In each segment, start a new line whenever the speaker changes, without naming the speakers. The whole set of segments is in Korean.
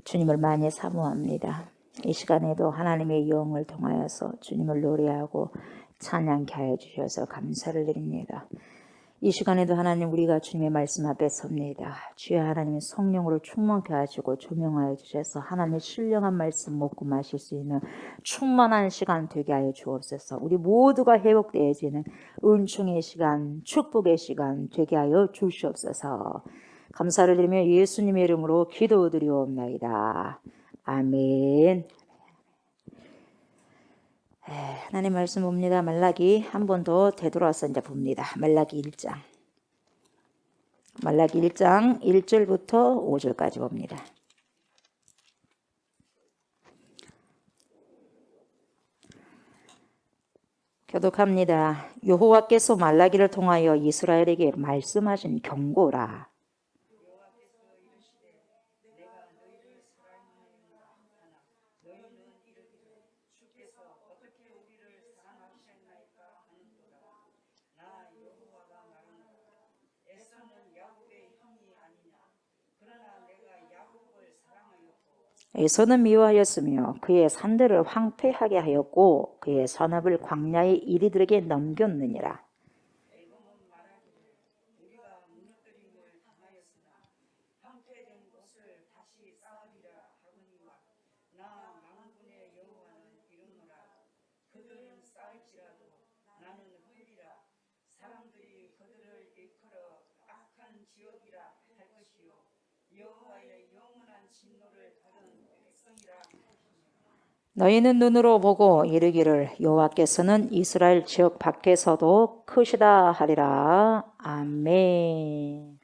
주님을 많이 사모합니다. 이 시간에도 하나님의 영을 통하여서 주님을 노래하고 찬양케 하여 주셔서 감사를 드립니다. 이 시간에도 하나님, 우리가 주님의 말씀 앞에 섭니다. 주여, 하나님의 성령으로 충만케 하시고 조명하여 주셔서 하나님의 신령한 말씀 먹고 마실 수 있는 충만한 시간 되게 하여 주옵소서. 우리 모두가 회복되어지는 은총의 시간, 축복의 시간 되게 하여 주시옵소서. 감사를 드리며 예수님의 이름으로 기도드리옵나이다. 아멘. 하나님 말씀 봅니다. 말라기 한 번 더 되돌아서 이제 봅니다. 말라기 1장. 말라기 1장 1절부터 5절까지 봅니다. 교독합니다. 여호와께서 말라기를 통하여 이스라엘에게 말씀하신 경고라. 에서는 미워하였으며 그의 산들을 황폐하게 하였고 그의 선업을 광야의 이리들에게 넘겼느니라. 너희는 눈으로 보고 이르기를 여호와께서는 이스라엘 지역 밖에서도 크시다 하리라. 아멘.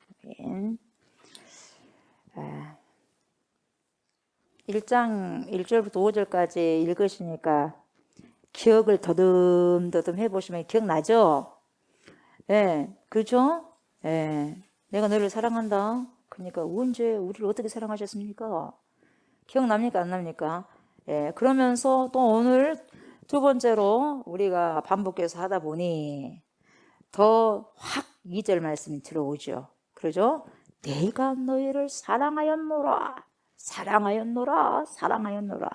1장 1절부터 5절까지 읽으시니까 기억을 더듬더듬 해보시면 기억나죠? 예, 그죠? 예, 내가 너를 사랑한다. 그러니까 언제 우리를 어떻게 사랑하셨습니까? 기억납니까? 안 납니까? 예, 그러면서 또 오늘 두 번째로 우리가 반복해서 하다 보니 더 확 2절 말씀이 들어오죠. 그러죠? 내가 너희를 사랑하였노라. 사랑하였노라. 사랑하였노라.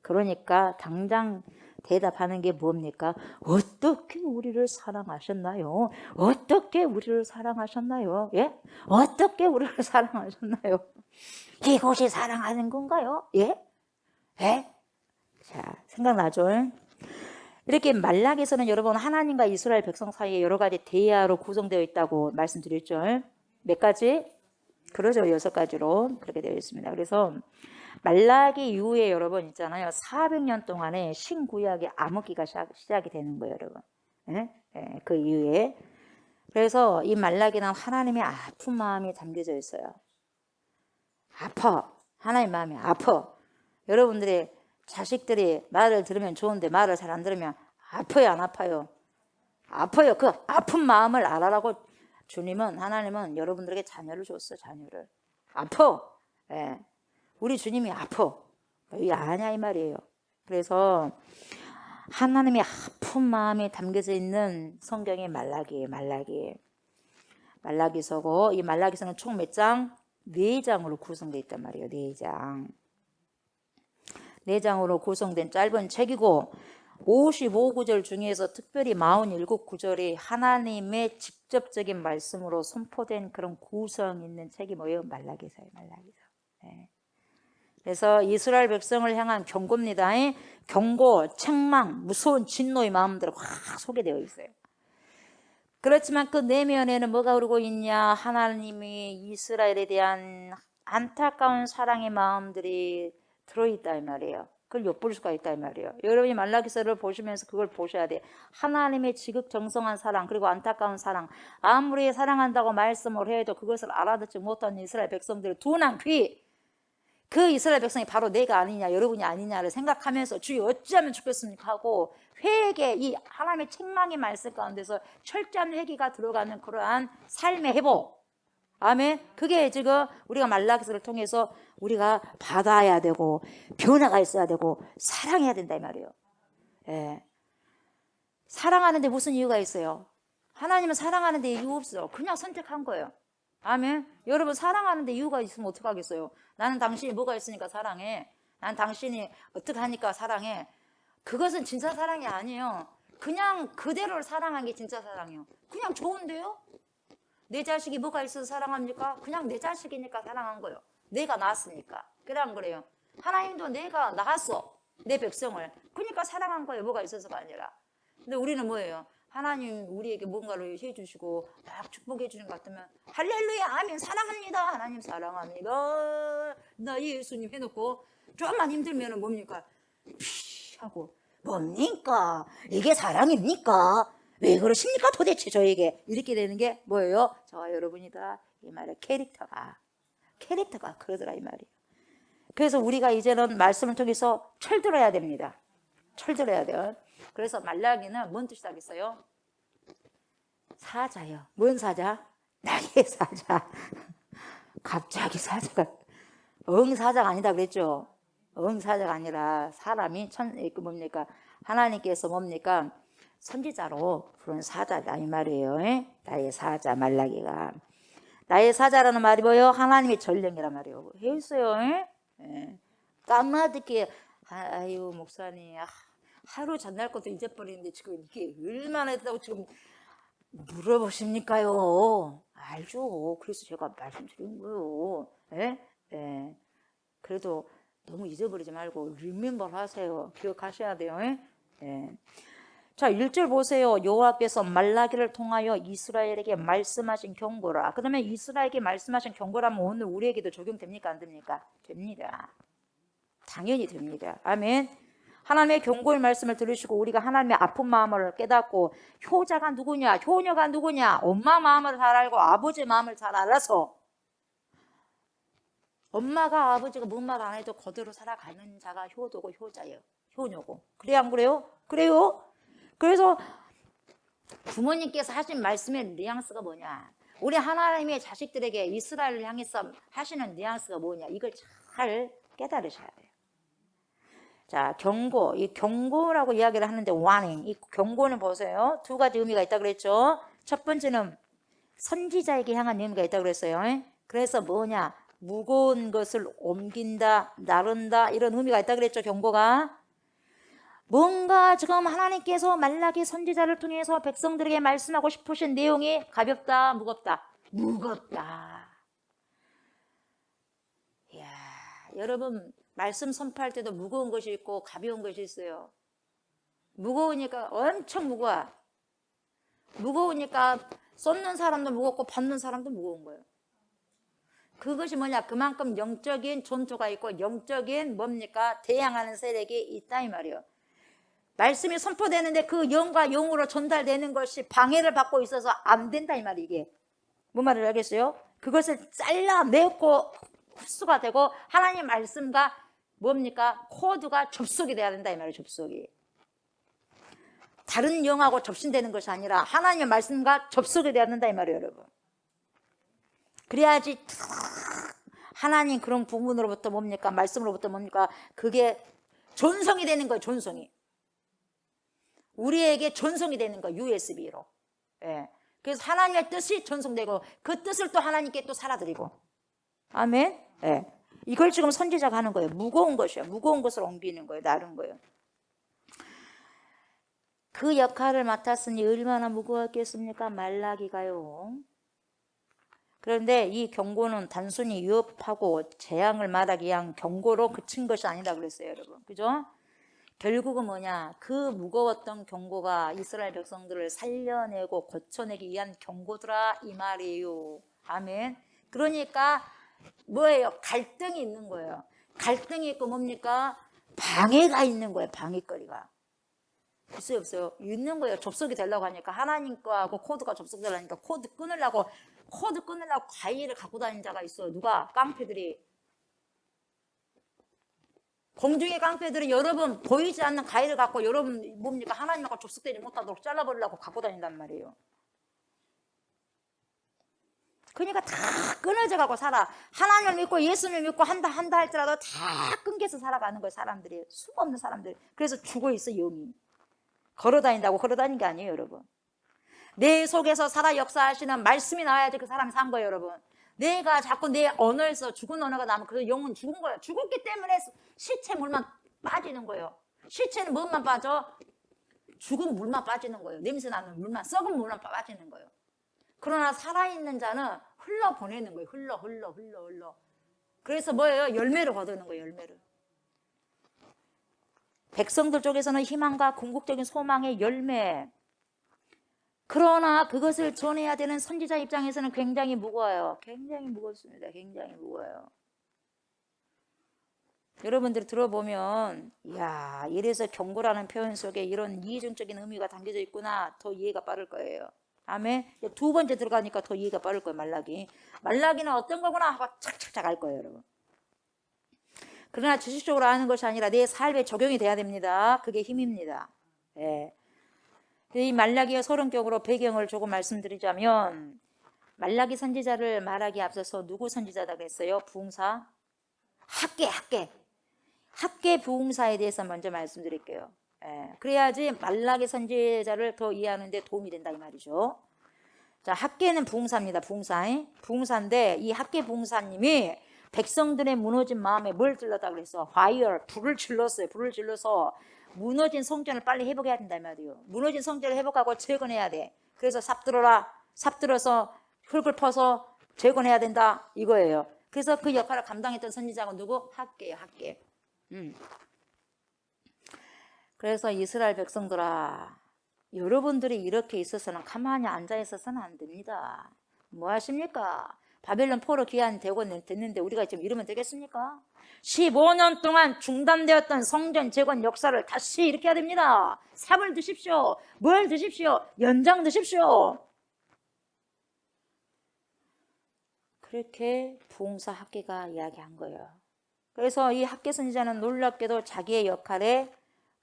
그러니까 당장 대답하는 게 뭡니까? 어떻게 우리를 사랑하셨나요? 어떻게 우리를 사랑하셨나요? 예? 어떻게 우리를 사랑하셨나요? 이곳이 사랑하는 건가요? 예? 예? 자, 생각나죠? 이렇게 말라기에서는 여러분 하나님과 이스라엘 백성 사이에 여러 가지 대화로 구성되어 있다고 말씀드렸죠. 몇 가지? 그러죠. 6가지로 그렇게 되어 있습니다. 그래서 말라기 이후에 여러분 있잖아요. 400년 동안에 신구약의 암흑기가 시작이 되는 거예요, 여러분. 예? 예, 그 이후에. 그래서 이 말라기는 하나님의 아픈 마음이 담겨져 있어요. 아파. 하나님 마음이 아파. 여러분들의 자식들이 말을 들으면 좋은데 말을 잘 안 들으면 아파요, 안 아파요? 아파요. 그 아픈 마음을 알아라고 주님은, 하나님은 여러분들에게 자녀를 줬어. 자녀를. 아파. 예. 우리 주님이 아파. 이 아냐 이 말이에요. 그래서 하나님의 아픈 마음이 담겨져 있는 성경의 말라기서고, 이 말라기서는 총 몇 장? 4장으로 구성되어 있단 말이에요. 4장. 4장으로 구성된 짧은 책이고 55구절 중에서 특별히 47구절이 하나님의 직접적인 말씀으로 선포된 그런 구성 있는 책이 뭐예요? 말라기서예요. 말라기서. 네. 그래서 이스라엘 백성을 향한 경고입니다. 경고, 책망, 무서운 진노의 마음들이 확 소개되어 있어요. 그렇지만 그 내면에는 뭐가 흐르고 있냐? 하나님이 이스라엘에 대한 안타까운 사랑의 마음들이 들어있다 이 말이에요. 그걸 엿볼 수가 있다 이 말이에요. 여러분이 말라기서를 보시면서 그걸 보셔야 돼. 하나님의 지극정성한 사랑, 그리고 안타까운 사랑. 아무리 사랑한다고 말씀을 해도 그것을 알아듣지 못한 이스라엘 백성들의 둔한 귀. 그 이스라엘 백성이 바로 내가 아니냐, 여러분이 아니냐를 생각하면서 주여 어찌하면 좋겠습니까 하고 회개, 이 하나님의 책망의 말씀 가운데서 철저한 회개가 들어가는 그러한 삶의 회복. 아멘. 그게 지금 우리가 말라기서를 통해서 우리가 받아야 되고 변화가 있어야 되고 사랑해야 된다 이 말이에요. 예. 사랑하는데 무슨 이유가 있어요? 하나님은 사랑하는데 이유 없어. 그냥 선택한 거예요. 아멘. 여러분 사랑하는데 이유가 있으면 어떡하겠어요? 나는 당신이 뭐가 있으니까 사랑해. 난 당신이 어떻게 하니까 사랑해. 그것은 진짜 사랑이 아니에요. 그냥 그대로를 사랑한 게 진짜 사랑이에요. 그냥 좋은데요? 내 자식이 뭐가 있어서 사랑합니까? 그냥 내 자식이니까 사랑한 거예요. 내가 낳았으니까. 그냥 그래요. 하나님도 내가 낳았어. 내 백성을. 그러니까 사랑한 거예요. 뭐가 있어서가 아니라. 근데 우리는 뭐예요? 하나님 우리에게 뭔가를 해주시고 막 축복해 주는 것 같으면 할렐루야 아멘 사랑합니다. 하나님 사랑합니다. 나 예수님 해놓고 좀만 힘들면 뭡니까? 피 하고 뭡니까? 이게 사랑입니까? 왜 그러십니까 도대체 저에게? 이렇게 되는 게 뭐예요? 저와 여러분이다. 이 말이에요. 캐릭터가 그러더라 이 말이에요. 그래서 우리가 이제는 말씀을 통해서 철들어야 됩니다. 철들어야 돼요. 그래서 말라기는 뭔 뜻이 하겠어요? 사자요. 뭔 사자? 나의 사자. 갑자기 사자가 사자가 아니다 그랬죠. 사자가 아니라 사람이 뭡니까? 하나님께서 뭡니까? 선지자로 부른 사자다 이 말이에요. 나의 사자 말라기가. 나의 사자라는 말이 뭐예요? 하나님의 전령이란 말이에요. 해있어요. 까마득히 아유 목사님 하루 전날 것도 잊어버리는데 지금 이게 얼마나 했다고 지금 물어보십니까요? 알죠. 그래서 제가 말씀드린 거예요. 그래도 너무 잊어버리지 말고 리멤버 하세요. 기억하셔야 돼요. 자, 1절 보세요. 여호와께서 말라기를 통하여 이스라엘에게 말씀하신 경고라. 그러면 이스라엘에게 말씀하신 경고라면 오늘 우리에게도 적용됩니까? 안 됩니까? 됩니다. 당연히 됩니다. 아멘. 하나님의 경고의 말씀을 들으시고 우리가 하나님의 아픈 마음을 깨닫고 효자가 누구냐, 효녀가 누구냐, 엄마 마음을 잘 알고 아버지 마음을 잘 알아서 엄마가 아버지가 뭔 말 안 해도 그대로 살아가는 자가 효도고 효자예요. 효녀고. 그래요 안 그래요? 그래요. 그래서 부모님께서 하신 말씀의 뉘앙스가 뭐냐, 우리 하나님의 자식들에게 이스라엘을 향해서 하시는 뉘앙스가 뭐냐, 이걸 잘 깨달으셔야 돼요. 자, 경고. 이 경고라고 이야기를 하는데 warning. 이 경고는 보세요. 두 가지 의미가 있다고 그랬죠. 첫 번째는 선지자에게 향한 의미가 있다고 그랬어요. 그래서 뭐냐? 무거운 것을 옮긴다, 나른다 이런 의미가 있다고 그랬죠. 경고가. 뭔가 지금 하나님께서 말라기 선지자를 통해서 백성들에게 말씀하고 싶으신 내용이 가볍다, 무겁다? 무겁다. 이야, 여러분 말씀 선포할 때도 무거운 것이 있고 가벼운 것이 있어요. 무거우니까 엄청 무거워. 무거우니까 쏟는 사람도 무겁고 받는 사람도 무거운 거예요. 그것이 뭐냐? 그만큼 영적인 전투가 있고 영적인 뭡니까? 대항하는 세력이 있다 이 말이에요. 말씀이 선포되는데 그 영과 영으로 전달되는 것이 방해를 받고 있어서 안 된다 이 말이 이게. 뭔 말을 알겠어요? 그것을 잘라내고 흡수가 되고 하나님 말씀과 뭡니까? 코드가 접속이 돼야 된다 이 말이에요. 접속이. 다른 영하고 접신되는 것이 아니라 하나님의 말씀과 접속이 돼야 된다 이 말이에요. 여러분. 그래야지 하나님 그런 부분으로부터 뭡니까? 말씀으로부터 뭡니까? 그게 전송이 되는 거예요. 전송이. 우리에게 전송이 되는 거예요. USB로. 예. 그래서 하나님의 뜻이 전송되고 그 뜻을 또 하나님께 또 살아드리고. 아멘. 예. 이걸 지금 선지자가 하는 거예요. 무거운 것이요. 무거운 것을 옮기는 거예요. 나른 거예요. 그 역할을 맡았으니 얼마나 무거웠겠습니까? 말라기가요. 그런데 이 경고는 단순히 위협하고 재앙을 말하기 위한 경고로 그친 것이 아니다 그랬어요, 여러분. 그죠? 결국은 뭐냐? 그 무거웠던 경고가 이스라엘 백성들을 살려내고 고쳐내기 위한 경고더라 이 말이에요. 아멘. 그러니까 뭐예요? 갈등이 있는 거예요. 갈등이 있고 뭡니까? 방해가 있는 거예요. 방해거리가. 있어요 없어요? 있는 거예요. 접속이 되려고 하니까 하나님 거하고 코드가 접속되려니까 코드 끊으려고 과일을 갖고 다니는 자가 있어요. 누가? 깡패들이. 공중의 깡패들이 여러분 보이지 않는 과일을 갖고 여러분 뭡니까? 하나님하고 접속되지 못하도록 잘라버리려고 갖고 다닌단 말이에요. 그러니까 다 끊어져 가고 살아. 하나님을 믿고 예수님을 믿고 한다 할지라도 다 끊겨서 살아가는 거예요. 사람들이. 수가 없는 사람들. 그래서 죽어 있어 영이. 걸어다닌다고 걸어다니는 게 아니에요. 여러분. 내 속에서 살아 역사하시는 말씀이 나와야지 그 사람이 산 거예요. 여러분. 내가 자꾸 내 언어에서 죽은 언어가 나면 그 영은 죽은 거예요. 죽었기 때문에 시체 물만 빠지는 거예요. 시체는 뭐만 빠져? 죽은 물만 빠지는 거예요. 냄새 나는 물만, 썩은 물만 빠지는 거예요. 그러나 살아있는 자는 흘러보내는 거예요. 흘러. 그래서 뭐예요? 열매를 거두는 거예요. 열매를. 백성들 쪽에서는 희망과 궁극적인 소망의 열매. 그러나 그것을 전해야 되는 선지자 입장에서는 굉장히 무거워요. 굉장히 무겁습니다. 굉장히 무거워요. 여러분들이 들어보면 이야, 이래서 경고라는 표현 속에 이런 이중적인 의미가 담겨져 있구나. 더 이해가 빠를 거예요. 아멘. 두 번째 들어가니까 더 이해가 빠를 거예요. 말라기는 어떤 거구나 하고 착착착 알 거예요. 여러분. 그러나 지식적으로 아는 것이 아니라 내 삶에 적용이 돼야 됩니다. 그게 힘입니다. 예. 이 말라기의 서론격으로 배경을 조금 말씀드리자면, 말라기 선지자를 말하기에 앞서서 누구 선지자다 그랬어요? 부흥사? 학계 부흥사에 대해서 먼저 말씀드릴게요. 예. 그래야지 말라기 선지자를 더 이해하는 데 도움이 된다 이 말이죠. 자, 학계는 부흥사입니다. 부흥사인데 이 학계 부흥사님이 백성들의 무너진 마음에 뭘 질렀다 그랬어? fire, 불을 질렀어요. 불을 질러서 무너진 성전을 빨리 회복해야 된다 이 말이에요. 무너진 성전을 회복하고 재건해야 돼. 그래서 삽들어서 흙을 퍼서 재건해야 된다 이거예요. 그래서 그 역할을 감당했던 선지자가 누구? 학계예요. 학계. 그래서 이스라엘 백성들아, 여러분들이 이렇게 있어서는 가만히 앉아 있어서는 안 됩니다. 뭐 하십니까? 바벨론 포로 귀환 되고 됐는데 우리가 지금 이러면 되겠습니까? 15년 동안 중단되었던 성전 재건 역사를 다시 일으켜야 됩니다. 삽을 드십시오. 뭘 드십시오? 연장 드십시오. 그렇게 부흥사 학계가 이야기한 거예요. 그래서 이 학계 선지자는 놀랍게도 자기의 역할에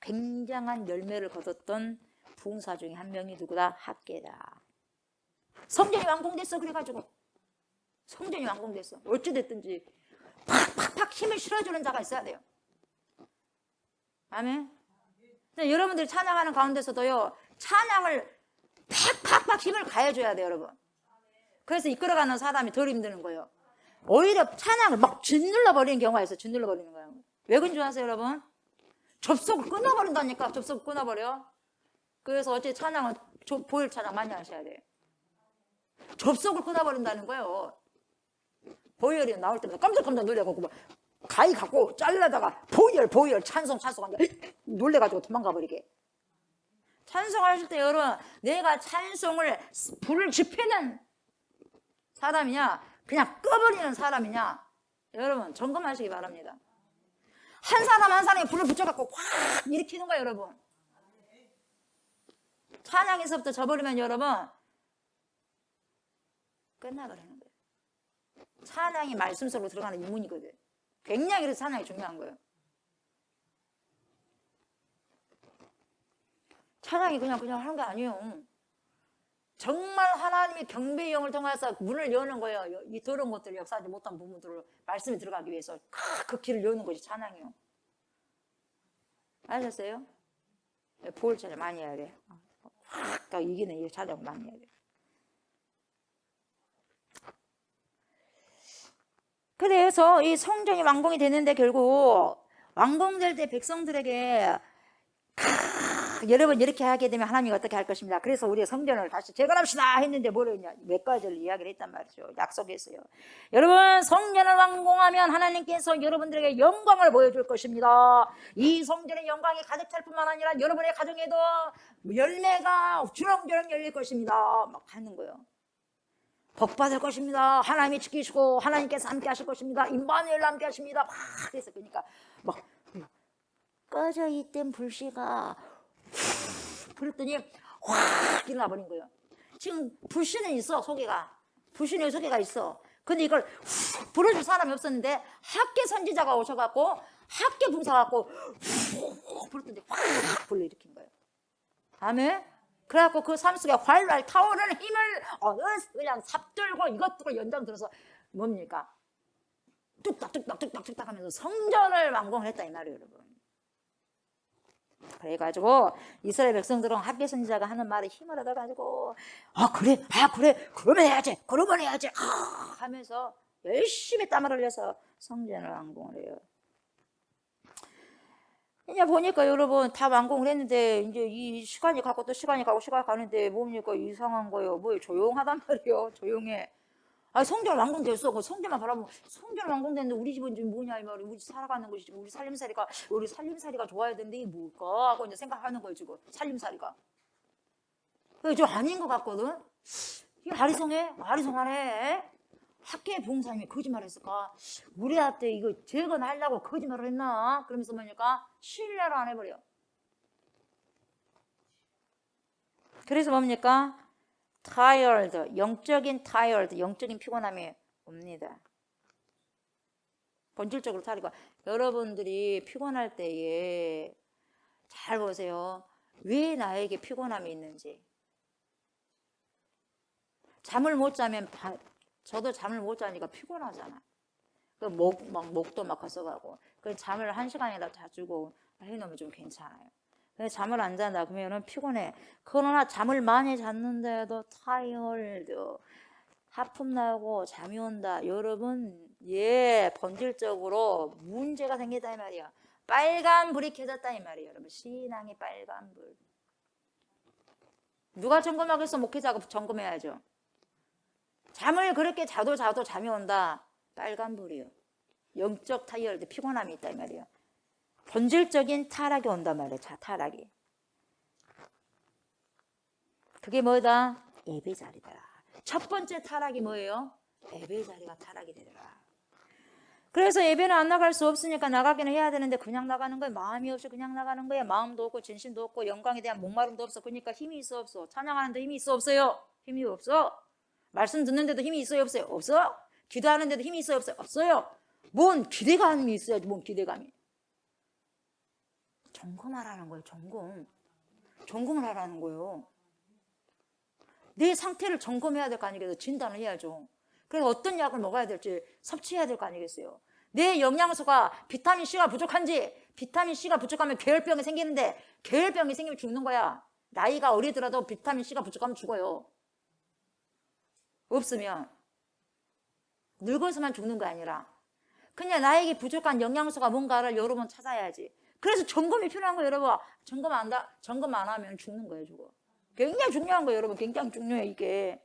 굉장한 열매를 거뒀던 부흥사 중에 한 명이 누구다? 학계다. 성전이 완공됐어. 그래가지고 성전이 완공됐어. 어찌됐든지 팍팍팍 힘을 실어주는 자가 있어야 돼요. 아멘. 여러분들이 찬양하는 가운데서도요, 찬양을 팍팍팍 힘을 가해줘야 돼요, 여러분. 그래서 이끌어가는 사람이 덜 힘드는 거예요. 오히려 찬양을 막 짓눌러 버리는 경우가 있어요. 짓눌러 버리는 거예요. 왜 그런 줄 아세요, 여러분? 접속을 끊어버린다니까. 접속을 끊어버려. 그래서 어째 찬양은 보혈 찬양 많이 하셔야 돼요. 접속을 끊어버린다는 거예요. 보혈이 나올 때마다 깜짝깜짝 놀래가지고 가위 갖고 잘라다가 보혈 찬송 놀래가지고 도망가 버리게. 찬송하실 때 여러분, 내가 찬송을 불을 지피는 사람이냐 그냥 꺼버리는 사람이냐, 여러분 점검하시기 바랍니다. 한 사람 한 사람이 불을 붙여갖고 확 일으키는 거예요. 여러분, 찬양에서부터 져버리면 여러분 끝나버리는 거예요. 찬양이 말씀 속으로 들어가는 유문이거든. 굉장히 그래서 찬양이 중요한 거예요. 찬양이 그냥 하는 게 아니에요. 정말 하나님의 경배의 영을 통해서 문을 여는 거예요. 이 더러운 것들을 역사하지 못한 부분들을 말씀이 들어가기 위해서 그 길을 여는 것이 찬양이에요. 아셨어요? 보혈 찬양 많이 해야 돼. 확 이기는 이 찬양 많이 해야 돼. 그래서 이 성전이 완공이 되는데 결국 완공될 때 백성들에게 여러분 이렇게 하게 되면 하나님이 어떻게 할 것입니다. 그래서 우리가 성전을 다시 재건합시다 했는데 뭘 했냐? 몇 가지를 이야기를 했단 말이죠. 약속했어요. 여러분, 성전을 완공하면 하나님께서 여러분들에게 영광을 보여줄 것입니다. 이 성전의 영광이 가득 찰 뿐만 아니라 여러분의 가정에도 열매가 주렁주렁 열릴 것입니다. 막 하는 거예요. 복 받을 것입니다. 하나님이 지키시고 하나님께서 함께 하실 것입니다. 임마누엘과 함께 하십니다. 막 그래서 그러니까 막 꺼져 있던 불씨가 그랬더니 확 일어나버린 거예요. 지금 불씨는 있어. 불씨는 소개가 있어. 근데 이걸 불어줄 사람이 없었는데 학계 선지자가 오셔갖고 학계 분사갖고 불었더니 확 불러일으킨 거예요. 아멘. 그래갖고 그 삶 속에 활활 타오르는 힘을 그냥 삽들고 이것들고 연장 들어서 뭡니까? 뚝딱 하면서 성전을 완공을 했다 이 말이에요. 여러분, 그래가지고 이스라엘 백성들은 학개 선지자가 하는 말에 힘을 얻어가지고 그래 그러면 해야지 하면서 열심히 땀을 흘려서 성전을 완공을 해요. 그냥 보니까 여러분 다 완공을 했는데 이제 이 시간이 가고 또 시간이 가고 시간이 가는데 뭡니까 이상한 거예요. 뭐 조용하단 말이에요. 조용해. 성전 완공됐어. 그 성전만 바라보면 성전 완공됐는데 우리 집은 지금 뭐냐 이 말이에요. 우리 집 살아가는 것이 지금 우리 살림살이가 좋아야 되는데 이게 뭘까 하고 이제 생각하는 거예요. 지금 살림살이가. 그게 좀 아닌 것 같거든. 이게 아리송하네. 학계 봉사님이 거짓말했을까? 우리한테 이거 재건하려고 거짓말을 했나? 그러면서 뭐니까 신뢰를 안 해버려. 그래서 뭡니까? tired, 영적인 tired, 영적인 피곤함이 옵니다. 본질적으로 타리가 여러분들이 피곤할 때에 잘 보세요. 왜 나에게 피곤함이 있는지. 잠을 못 자면 저도 잠을 못 자니까 피곤하잖아. 목도 막 가서가고. 그 잠을 1시간이라도 자주고 해놓으면 좀 괜찮아요. 잠을 안 잔다 그러면은 피곤해. 그러나 잠을 많이 잤는데도 타이어드, 하품 나고 잠이 온다. 여러분, 본질적으로 문제가 생기다 이 말이야. 빨간 불이 켜졌다 이 말이에요. 여러분, 신앙이 빨간 불. 누가 점검하겠어? 목회자가 점검해야죠. 잠을 그렇게 자도 잠이 온다. 빨간 불이요. 영적 타이어드, 피곤함이 있다 이 말이에요. 본질적인 타락이 온단 말이에요. 타락이. 그게 뭐다? 예배 자리더라. 첫 번째 타락이 뭐예요? 예배 자리가 타락이 되더라. 그래서 예배는 안 나갈 수 없으니까 나가기는 해야 되는데 그냥 나가는 거예요. 마음이 없이 그냥 나가는 거예요. 마음도 없고 진심도 없고 영광에 대한 목마름도 없어. 그러니까 힘이 있어 없어? 찬양하는데 힘이 있어 없어요? 힘이 없어. 말씀 듣는데도 힘이 있어요 없어요? 없어. 기도하는데도 힘이 있어요 없어요? 없어요. 뭔 기대감이 있어야지. 뭔 기대감이. 점검하라는 거예요. 점검을 하라는 거예요. 내 상태를 점검해야 될 거 아니겠어요? 진단을 해야죠. 그래서 어떤 약을 먹어야 될지 섭취해야 될 거 아니겠어요? 내 영양소가 비타민C가 부족한지, 비타민C가 부족하면 계열병이 생기는데 계열병이 생기면 죽는 거야. 나이가 어리더라도 비타민C가 부족하면 죽어요. 없으면. 늙어서만 죽는 거 아니라 그냥 나에게 부족한 영양소가 뭔가를 여러 번 찾아야지. 그래서 점검이 필요한 거예요, 여러분. 점검 안 하면 죽는 거예요, 죽어. 굉장히 중요한 거예요, 여러분. 굉장히 중요해, 이게.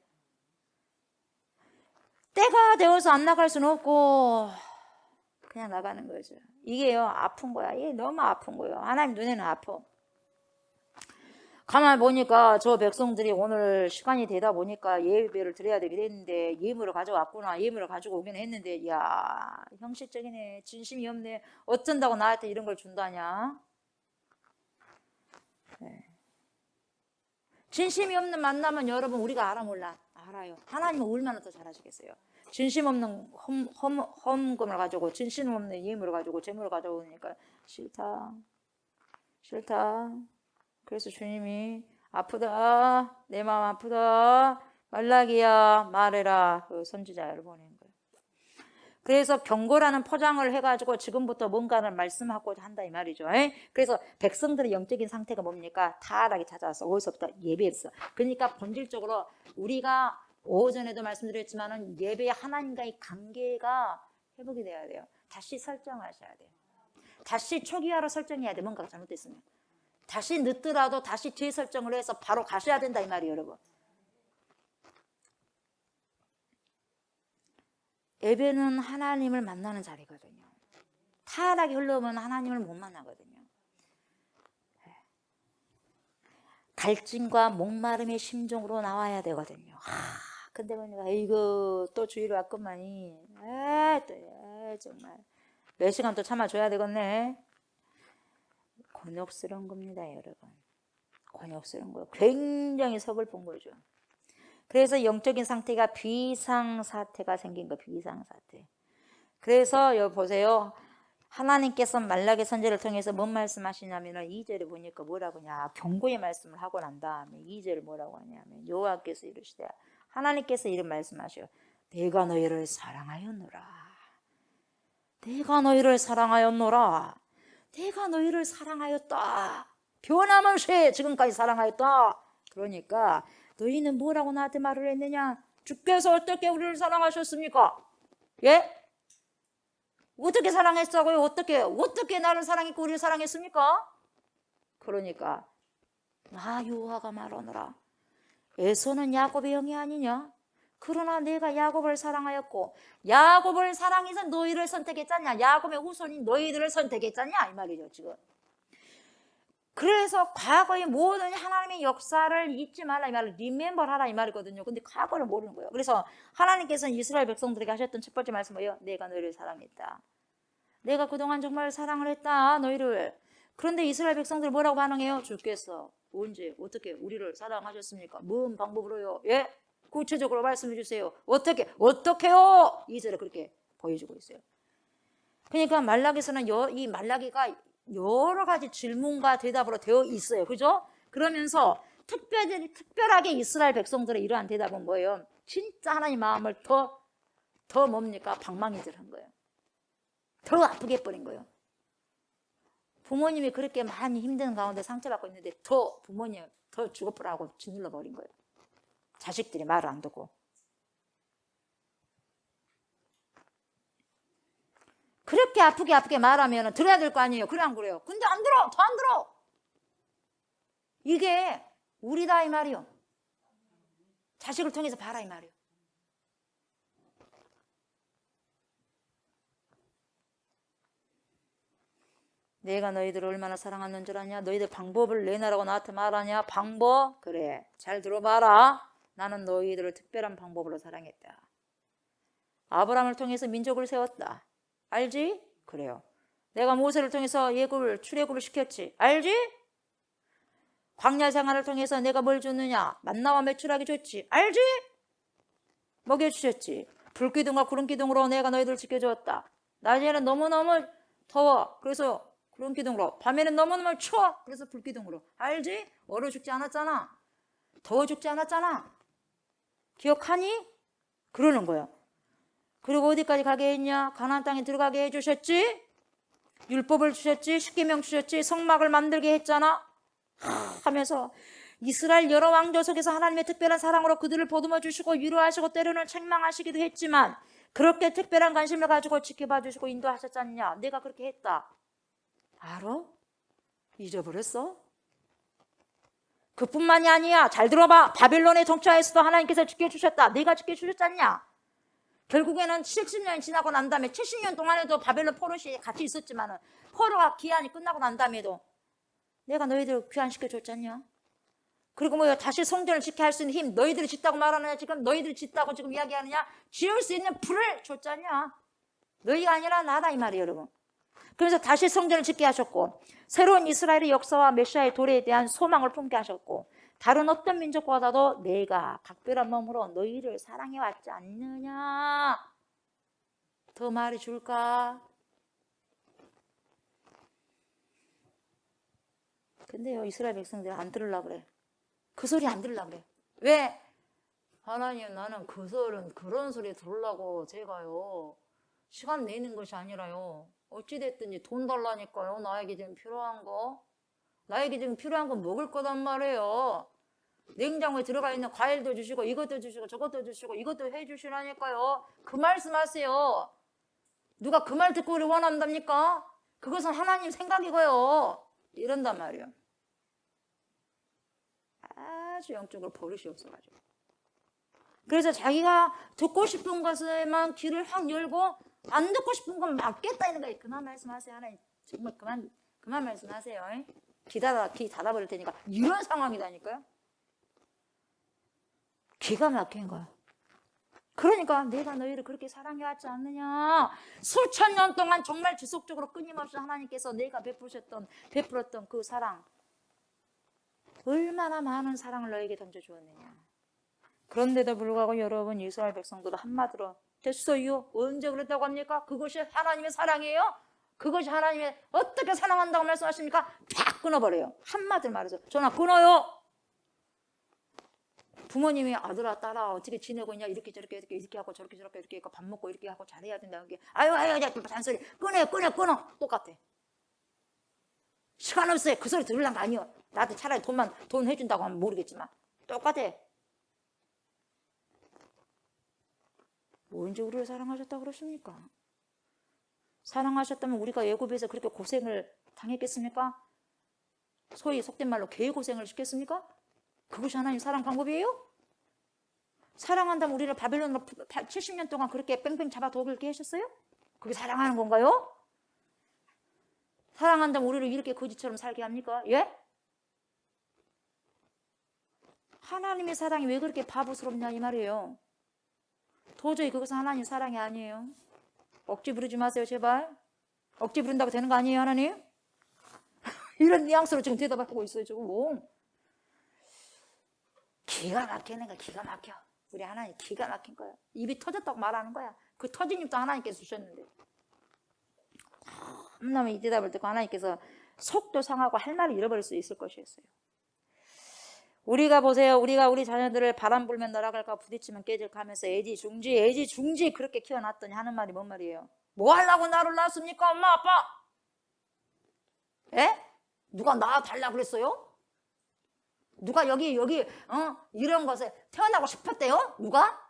때가 되어서 안 나갈 수는 없고, 그냥 나가는 거죠. 이게요, 아픈 거야. 이게 너무 아픈 거예요. 하나님 눈에는 아파. 가만 보니까 저 백성들이 오늘 시간이 되다 보니까 예배를 드려야 되긴 했는데 예물을 가져왔구나. 예물을 가지고 오긴 했는데 야 형식적이네. 진심이 없네. 어쩐다고 나한테 이런 걸 준다냐. 네. 진심이 없는 만나면 여러분 우리가 알아 몰라? 알아요. 하나님은 얼마나 더 잘하시겠어요. 진심 없는 헌금을 가지고 진심 없는 예물을 가지고 재물을 가져오니까 싫다. 그래서 주님이 아프다. 내 마음 아프다. 말라기야 말해라. 그 선지자를 보낸 거예요. 그래서 경고라는 포장을 해가지고 지금부터 뭔가를 말씀하고자 한다 이 말이죠. 그래서 백성들의 영적인 상태가 뭡니까? 타락이 찾아왔어. 어디서부터? 예배에서. 그러니까 본질적으로 우리가 오전에도 말씀드렸지만은 예배의 하나님과의 관계가 회복이 돼야 돼요. 다시 설정하셔야 돼요. 다시 초기화로 설정해야 돼. 뭔가가 잘못됐으면. 다시 늦더라도 다시 재설정을 해서 바로 가셔야 된다 이 말이에요, 여러분. 예배는 하나님을 만나는 자리거든요. 타락이 흘러오면 하나님을 못 만나거든요. 갈증과 목마름의 심정으로 나와야 되거든요. 근데 보니까 이거 또 주의를 왔건만이 정말 몇 시간 또 참아줘야 되겠네. 곤욕스러운 겁니다, 여러분. 곤욕스러운 거예요. 굉장히 서글픈 거죠. 그래서 영적인 상태가 비상사태가 생긴 거, 비상사태. 그래서 여기 보세요. 하나님께서 말라기 선지를 통해서 뭔 말씀하시냐면 2절에 보니까 뭐라고 하냐. 경고의 말씀을 하고 난 다음에 2절을 뭐라고 하냐면 여호와께서 이르시되 하나님께서 이런 말씀하셔요. 내가 너희를 사랑하였노라. 내가 너희를 사랑하였다. 변함없이 지금까지 사랑하였다. 그러니까 너희는 뭐라고 나한테 말을 했느냐? 주께서 어떻게 우리를 사랑하셨습니까? 예? 어떻게 사랑했다고요? 어떻게 나를 사랑했고 우리를 사랑했습니까? 그러니까 여호와가 말하노라. 에서는 야곱의 형이 아니냐? 그러나 내가 야곱을 사랑하였고 야곱을 사랑해서 너희를 선택했잖냐? 야곱의 후손인 너희들을 선택했잖냐? 이 말이죠 지금. 그래서 과거의 모든 하나님의 역사를 잊지 말라 이 말을 리멤버 하라 이 말이거든요. 근데 과거를 모르는 거예요. 그래서 하나님께서는 이스라엘 백성들에게 하셨던 첫 번째 말씀은 뭐예요? 내가 너희를 사랑했다. 내가 그동안 정말 사랑을 했다 너희를. 그런데 이스라엘 백성들이 뭐라고 반응해요? 주께서 언제 어떻게 우리를 사랑하셨습니까? 뭔 방법으로요? 예? 구체적으로 말씀해 주세요. 어떻게요? 2절에 그렇게 보여주고 있어요. 그러니까 말라기서는 이 말라기가 여러 가지 질문과 대답으로 되어 있어요. 그죠? 그러면서 특별하게 이스라엘 백성들의 이러한 대답은 뭐예요? 진짜 하나님 마음을 더 뭡니까? 방망이질한 거예요. 더 아프게 해버린 거예요. 부모님이 그렇게 많이 힘든 가운데 상처받고 있는데 부모님 더 죽어버리라고 짓눌러 버린 거예요. 자식들이 말을 안 듣고. 그렇게 아프게 말하면 들어야 될 거 아니에요. 그래 안 그래요? 근데 안 들어. 더 안 들어. 이게 우리다 이 말이요. 자식을 통해서 봐라 이 말이요. 내가 너희들을 얼마나 사랑하는 줄 아냐? 너희들 방법을 내놔라고 나한테 말하냐? 방법? 그래. 잘 들어봐라. 나는 너희들을 특별한 방법으로 사랑했다. 아브라함을 통해서 민족을 세웠다. 알지? 그래요. 내가 모세를 통해서 출애굽을 시켰지. 알지? 광야 생활을 통해서 내가 뭘 줬느냐? 만나와 메추라기 줬지. 알지? 먹여주셨지. 불기둥과 구름기둥으로 내가 너희들을 지켜주었다. 낮에는 너무너무 더워. 그래서 구름기둥으로. 밤에는 너무너무 추워. 그래서 불기둥으로. 알지? 얼어 죽지 않았잖아. 더워 죽지 않았잖아. 기억하니? 그러는 거예요. 그리고 어디까지 가게 했냐? 가나안 땅에 들어가게 해주셨지? 율법을 주셨지? 십계명 주셨지? 성막을 만들게 했잖아? 하면서 이스라엘 여러 왕조 속에서 하나님의 특별한 사랑으로 그들을 보듬어 주시고 위로하시고 때로는 책망하시기도 했지만 그렇게 특별한 관심을 가지고 지켜봐 주시고 인도하셨지 않냐? 내가 그렇게 했다. 알아? 잊어버렸어? 그뿐만이 아니야. 잘 들어봐. 바벨론의 정착에서도 하나님께서 지켜주셨다. 내가 지켜주셨지 않냐? 결국에는 70년이 지나고 난 다음에 70년 동안에도 바벨론 포로시 같이 있었지만 포로가 기한이 끝나고 난 다음에도 내가 너희들 귀환시켜줬잖냐? 그리고 뭐야 다시 성전을 짓게 할 수 있는 힘 너희들이 짓다고 말하느냐? 지금 너희들이 짓다고 지금 이야기하느냐? 지을 수 있는 불을 줬잖냐? 너희가 아니라 나다 이 말이에요 여러분. 그래서 다시 성전을 짓게 하셨고 새로운 이스라엘의 역사와 메시아의 도래에 대한 소망을 품게 하셨고 다른 어떤 민족보다도 내가 각별한 마음으로 너희를 사랑해왔지 않느냐? 더 말해줄까? 근데요 이스라엘 백성들이 안 들으려고 그래. 그 소리 안 들으려고 그래. 왜? 하나님 나는 그런 소리 들으려고 제가요 시간 내는 것이 아니라요 어찌됐든지 돈 달라니까요. 나에게 지금 필요한 거 먹을 거단 말이에요. 냉장고에 들어가 있는 과일도 주시고 이것도 주시고 저것도 주시고 이것도 해주시라니까요. 그 말씀하세요. 누가 그 말 듣고 우리 원한답니까? 그것은 하나님 생각이고요. 이런단 말이에요. 아주 영적으로 버릇이 없어가지고. 그래서 자기가 듣고 싶은 것에만 귀를 확 열고 안 듣고 싶은 건 막겠다 이런 거예요. 그만 말씀하세요. 하나님 정말 그만 말씀하세요. 귀 닫아버릴 테니까 이런 상황이다니까요. 기가 막힌 거야. 그러니까 내가 너희를 그렇게 사랑해왔지 않느냐. 수천 년 동안 정말 지속적으로 끊임없이 하나님께서 내가 베풀었던 그 사랑 얼마나 많은 사랑을 너에게 던져주었느냐. 그런데도 불구하고 여러분 이스라엘 백성들도 한마디로 됐어요. 언제 그랬다고 합니까? 그것이 하나님의 사랑이에요? 그것이 하나님의 어떻게 사랑한다고 말씀하십니까? 탁 끊어버려요. 한마디로 말해서 전화 끊어요. 부모님이 아들아 딸아 어떻게 지내고 있냐 이렇게 저렇게 이렇게 하고 저렇게 이렇게 하고 밥 먹고 이렇게 하고 잘해야 된다는 게 아유 잔소리 끊어 똑같아. 시간 없어요. 그 소리 들으려는 거 아니요. 나한테 차라리 돈 해준다고 하면 모르겠지만 똑같아. 언제 우리를 사랑하셨다고 그러십니까? 사랑하셨다면 우리가 애굽에서 그렇게 고생을 당했겠습니까? 소위 속된 말로 개고생을 시켰습니까? 그것이 하나님 사랑 방법이에요? 사랑한다면 우리를 바벨론으로 70년 동안 그렇게 뺑뺑 잡아두게 하셨어요? 그게 사랑하는 건가요? 사랑한다면 우리를 이렇게 거지처럼 살게 합니까? 예? 하나님의 사랑이 왜 그렇게 바보스럽냐 이 말이에요. 도저히 그것은 하나님 사랑이 아니에요. 억지 부르지 마세요 제발. 억지 부른다고 되는 거 아니에요 하나님? 이런 뉘앙스로 지금 대답하고 있어요 지금. 기가 막히는 거야. 기가 막혀. 우리 하나님 기가 막힌 거야. 입이 터졌다고 말하는 거야. 그 터진 입도 하나님께서 주셨는데 참나면 이 대답을 듣고 하나님께서 속도 상하고 할 말을 잃어버릴 수 있을 것이었어요. 우리가 보세요. 우리가 우리 자녀들을 바람 불면 날아갈까 부딪히면 깨질까 하면서 애지중지 그렇게 키워놨더니 하는 말이 뭔 말이에요? 뭐 하려고 나를 낳았습니까 엄마 아빠? 에? 누가 낳아달라고 그랬어요? 누가 여기 이런 것에 태어나고 싶었대요? 누가?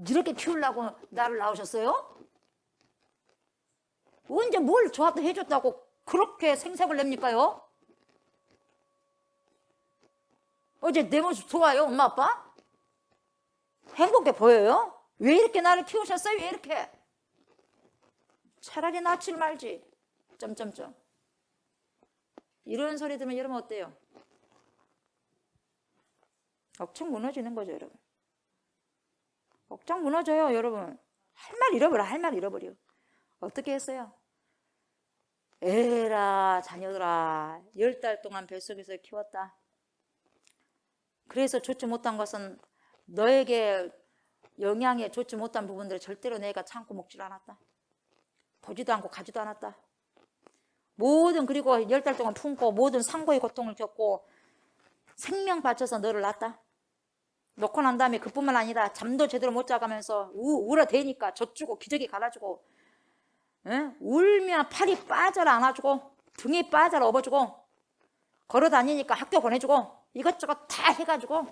이렇게 키우려고 나를 낳으셨어요? 언제 뭘 저한테 해줬다고 그렇게 생색을 냅니까요? 어제 내 모습 좋아요 엄마 아빠? 행복해 보여요? 왜 이렇게 나를 키우셨어요? 왜 이렇게? 차라리 낳지 말지. 점점점. 이런 소리 들으면 여러분 어때요? 억창 무너지는 거죠 여러분. 억창 무너져요 여러분. 할 말 잃어버려. 어떻게 했어요? 에라 자녀들아 10달 동안 뱃속에서 키웠다. 그래서 좋지 못한 것은 너에게 영양에 좋지 못한 부분들을 절대로 내가 참고 먹질 않았다. 보지도 않고 가지도 않았다. 그리고 10달 동안 품고 모든 상고의 고통을 겪고 생명 바쳐서 너를 낳았다. 놓고 난 다음에 그뿐만 아니라 잠도 제대로 못 자가면서 울어대니까 젖주고 기저귀 갈아주고 울면 팔이 빠져라 안아주고 등이 빠져라 업어주고 걸어다니니까 학교 보내주고 이것저것 다 해가지고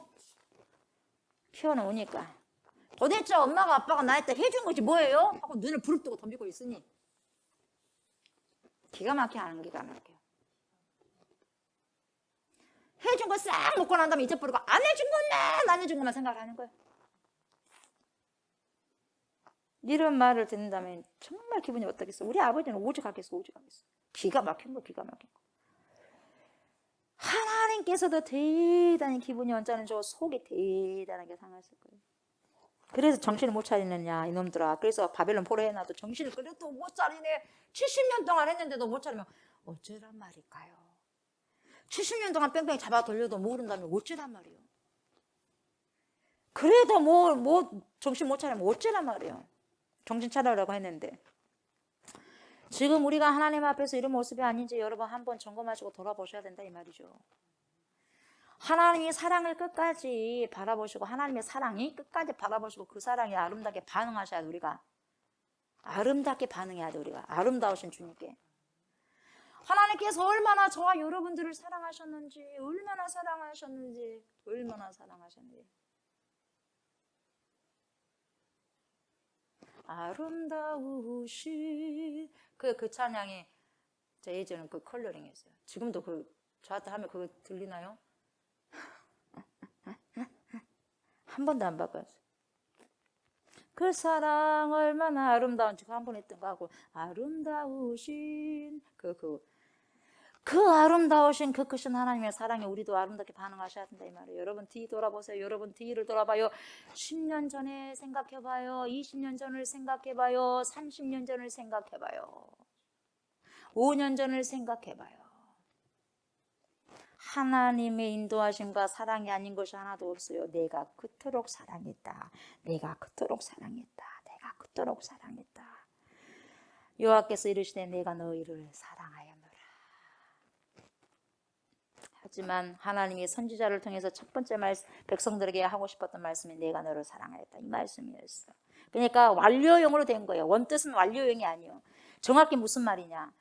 키워놓으니까 도대체 엄마가 아빠가 나한테 해준 것이 뭐예요? 하고 눈을 부릅뜨고 덤비고 있으니 기가 막히게 하는 기가 막혀요. 해준 거 싹 먹고 난 다음에 잊어버리고 안 해준 건데 안 해준 것만 생각을 하는 거예요. 이런 말을 듣는다면 정말 기분이 어떻겠어? 우리 아버지는 오직하겠어. 기가 막힌 거. 하나님께서도 대단히 기분이 언짢은 저 속이 대단하게 상했을 거예요. 그래서 정신을 못 차리느냐 이놈들아. 그래서 바벨론 포로 해놔도 정신을 그래도 못 차리네. 70년 동안 했는데도 못 차리면 어쩌란 말일까요? 70년 동안 뺑뺑 잡아 돌려도 모른다면 어쩌란 말이에요? 그래도 정신 못 차리면 어쩌란 말이에요? 정신 차리라고 했는데 지금 우리가 하나님 앞에서 이런 모습이 아닌지 여러분 한번 점검하시고 돌아보셔야 된다 이 말이죠. 하나님의 사랑을 끝까지 바라보시고 하나님의 사랑이 끝까지 바라보시고 그 사랑에 아름답게 반응하셔야 돼. 우리가 아름답게 반응해야 돼. 우리가 아름다우신 주님께 하나님께서 얼마나 저와 여러분들을 사랑하셨는지 얼마나 사랑하셨는지 아름다우신 그 찬양이 제 예전에 그 컬러링이었어요. 지금도 저한테 하면 그거 들리나요? 한 번도 안 바꿨어요. 그 사랑 얼마나 아름다운지 한 번 했던 거 하고 아름다우신 그 아름다우신 그 크신 하나님의 사랑에 우리도 아름답게 반응하셔야 된다 이 말이에요. 여러분 뒤 돌아보세요. 여러분 뒤를 돌아봐요. 10년 전에 생각해봐요. 20년 전을 생각해봐요. 30년 전을 생각해봐요. 5년 전을 생각해봐요. 하나님의 인도하심과 사랑이 아닌 것이 하나도 없어요. 내가 그토록 사랑했다. 여호와께서 이르시되 내가 너희를 사랑하였노라. 하지만 하나님이 선지자를 통해서 첫 번째 백성들에게 하고 싶었던 말씀이 내가 너를 사랑하였다 이 말씀이었어. 그러니까 완료형으로 된 거예요. 원뜻은 완료형이 아니에요. 정확히 무슨 말이냐?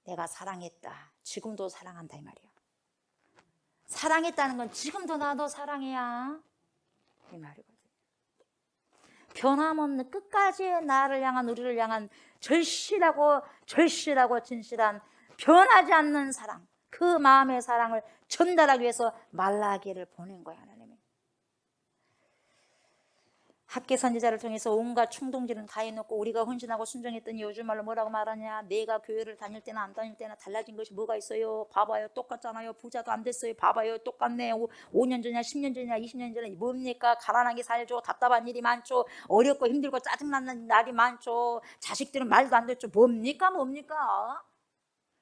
내가 사랑했다. 지금도 사랑한다 이 말이야. 사랑했다는 건 지금도 나도 사랑해야 이 말이거든. 변함없는 끝까지 나를 향한 우리를 향한 절실하고 진실한 변하지 않는 사랑, 그 마음의 사랑을 전달하기 위해서 말라기를 보낸 거야 하나님이. 학계 선지자를 통해서 온갖 충동질은 다 해놓고 우리가 헌신하고 순종했더니 요즘 말로 뭐라고 말하냐? 내가 교회를 다닐 때나 안 다닐 때나 달라진 것이 뭐가 있어요? 봐봐요, 똑같잖아요. 부자도 안 됐어요. 봐봐요, 똑같네. 5년 전이냐 10년 전이냐 20년 전이냐 뭡니까? 가난하게 살죠. 답답한 일이 많죠. 어렵고 힘들고 짜증나는 날이 많죠. 자식들은 말도 안 듣죠. 뭡니까?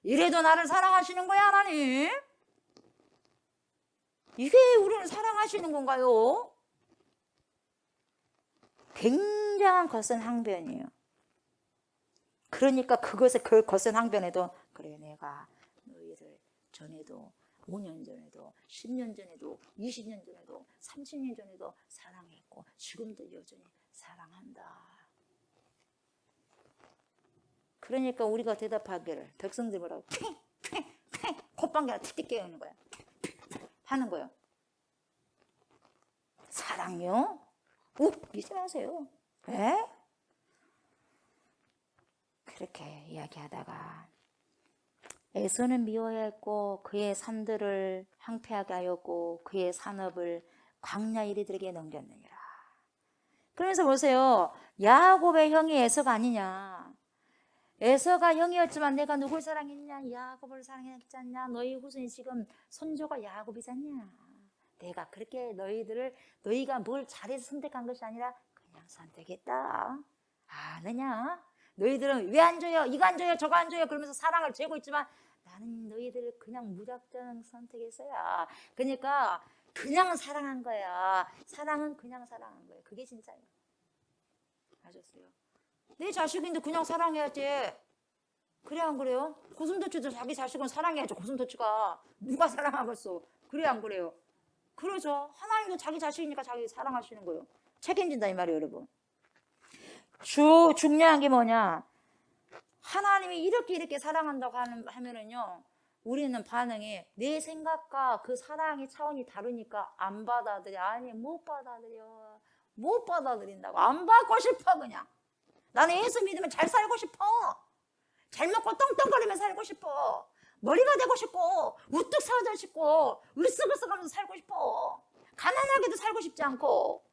이래도 나를 사랑하시는 거야 하나님? 이게 우리를 사랑하시는 건가요? 굉장한 거센 항변이에요. 그러니까 그것에 그 거센 항변에도 그래 내가 너희를 전에도 5년 전에도 10년 전에도 20년 전에도 30년 전에도 사랑했고 지금도 여전히 사랑한다. 그러니까 우리가 대답하기를 백성들 뭐라고 콧방귀가 틱틱 깨우는 거야. 하는 거예요. 사랑요? 웃기지 마세요. 에? 그렇게 이야기하다가 에서는 미워야 했고 그의 산들을 황폐하게 하였고 그의 산업을 광야 이리들에게 넘겼느니라. 그러면서 보세요. 야곱의 형이 에서가 아니냐. 에서가 형이었지만 내가 누굴 사랑했냐? 야곱을 사랑했지 않냐? 너희 후손이 지금 손조가 야곱이잖냐. 내가 그렇게 너희가 뭘 잘해서 선택한 것이 아니라 그냥 선택했다. 아느냐? 너희들은 왜 안 줘요? 이거 안 줘요? 저거 안 줘요? 그러면서 사랑을 재고 있지만 나는 너희들을 그냥 무작정 선택했어요. 그러니까 그냥 사랑한 거야. 사랑은 그냥 사랑한 거예요. 그게 진짜예요. 아셨어요? 내 자식인데 그냥 사랑해야지. 그래 안 그래요? 고슴도치도 자기 자식은 사랑해야죠. 고슴도치가 누가 사랑하겠어? 그래 안 그래요? 그러죠. 하나님도 자기 자식이니까 자기 사랑하시는 거예요. 책임진다 이 말이에요, 여러분. 중요한 게 뭐냐? 하나님이 이렇게 사랑한다고 하면은요, 우리는 반응이 내 생각과 그 사랑의 차원이 다르니까 안 받아들여. 아니, 못 받아들여. 못 받아들인다고. 안 받고 싶어, 그냥. 나는 예수 믿으면 잘 살고 싶어. 잘 먹고 떵떵거리며 살고 싶어. 머리가 되고 싶고 우뚝 서져 싶고 으쓱으쓱하면서 살고 싶어. 가난하게도 살고 싶지 않고.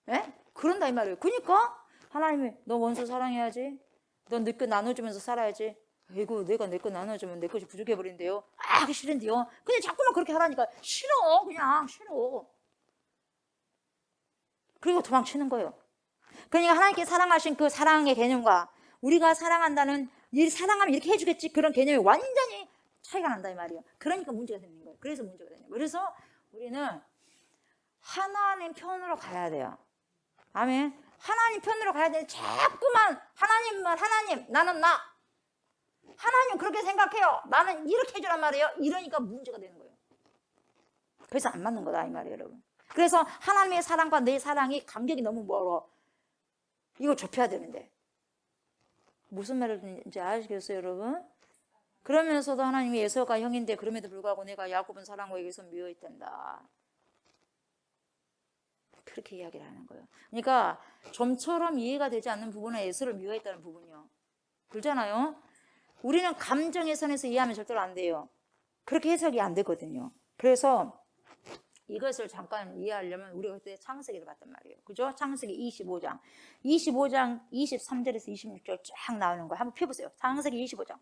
예? 그런다 이 말이에요. 그러니까 하나님이 너 원수 사랑해야지. 너 내 것 나눠주면서 살아야지. 아이고 내가 내 것 나눠주면 내 것이 부족해버린대요. 하기 싫은데요. 근데 자꾸만 그렇게 하라니까 싫어. 그냥 싫어. 그리고 도망치는 거예요. 그러니까 하나님께 사랑하신 그 사랑의 개념과 우리가 사랑한다는 사랑하면 이렇게 해주겠지 그런 개념이 완전히 차이가 난다 이 말이에요. 그러니까 문제가 되는 거예요. 그래서 문제가 되는 거예요. 그래서 우리는 하나님 편으로 가야 돼요. 아멘. 하나님 편으로 가야 되는데 자꾸만 하나님 나는 나 하나님 그렇게 생각해요. 나는 이렇게 해주란 말이에요. 이러니까 문제가 되는 거예요. 그래서 안 맞는 거다 이 말이에요, 여러분. 그래서 하나님의 사랑과 내 사랑이 간격이 너무 멀어. 이거 좁혀야 되는데 무슨 말인지 아시겠어요, 여러분? 그러면서도 하나님이 에서가 형인데 그럼에도 불구하고 내가 야곱은 사랑과 여기서 미워했단다. 그렇게 이야기를 하는 거예요. 그러니까 좀처럼 이해가 되지 않는 부분은 에서를 미워했다는 부분이요. 그렇잖아요? 우리는 감정의 선에서 이해하면 절대로 안 돼요. 그렇게 해석이 안 되거든요. 그래서 이것을 잠깐 이해하려면 우리가 그때 창세기를 봤단 말이에요. 그죠? 창세기 25장 23절에서 26절 쫙 나오는 거 한번 펴보세요. 창세기 25장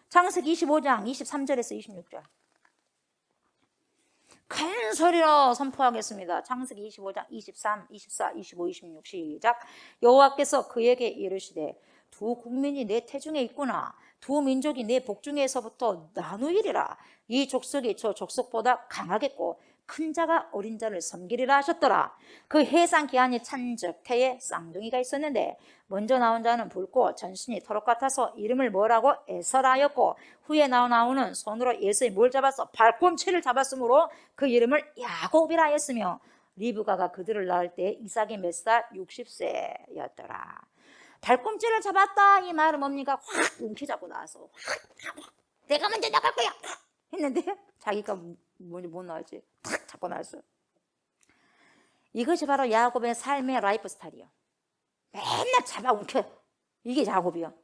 23절에서 26절 큰 소리로 선포하겠습니다. 창세기 25장 23, 24, 25, 26 시작. 여호와께서 그에게 이르시되 두 국민이 내 태중에 있구나. 두 민족이 내 복중에서부터 나누이리라. 이 족속이 저 족속보다 강하겠고 큰 자가 어린 자를 섬기리라 하셨더라. 그 해상 기한이 찬즉 태에 쌍둥이가 있었는데 먼저 나온 자는 붉고 전신이 터럭 같아서 이름을 뭐라고 에서라였고 후에 나오는 손으로 에서의 뭘 잡아서 발꿈치를 잡았으므로 그 이름을 야곱이라 했으며 리브가가 그들을 낳을 때 이삭이 몇 살? 60세였더라. 발꿈치를 잡았다 이 말은 뭡니까? 확 움켜잡고 나와서 확 내가 먼저 나갈 거야 했는데 자기가 뭔지 못 나왔지. 탁 잡고 나왔어. 이것이 바로 야곱의 삶의 라이프 스타일이요. 맨날 잡아 움켜. 이게 야곱이요.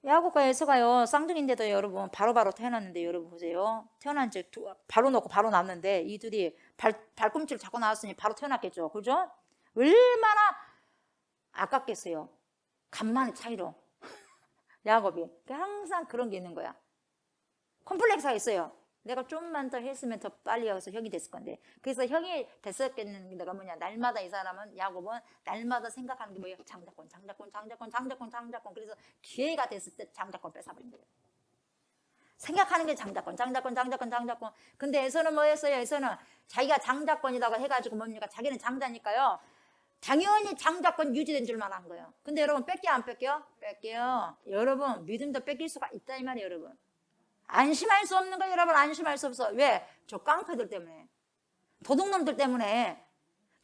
야곱과 에서가요 쌍둥이인데도 여러분 바로바로 태어났는데 여러분 보세요. 태어난 지 바로 놓고 바로 낳았는데 이 둘이 발꿈치를 잡고 나왔으니 바로 태어났겠죠. 그죠? 얼마나 아깝겠어요. 간만의 차이로. 야곱이 항상 그런 게 있는 거야. 컴플렉스가 있어요. 내가 좀만 더 했으면 더 빨리 와서 형이 됐을 건데. 그래서 형이 됐었겠는 데가 뭐냐. 날마다 이 사람은 야곱은 날마다 생각하는 게 뭐예요? 장자권. 그래서 기회가 됐을 때 장자권 뺏어버린 거예요. 생각하는 게 장자권. 근데 에서는 뭐 했어요? 에서는 자기가 장자권이라고 해가지고 뭡니까? 자기는 장자니까요. 당연히 장자권 유지된 줄만 한 거예요. 근데 여러분 뺏겨 안 뺏겨? 뺏겨요. 여러분 믿음도 뺏길 수가 있다 이 말이에요 여러분. 안심할 수 없는 거예요 여러분. 안심할 수 없어. 왜? 저 깡패들 때문에 도둑놈들 때문에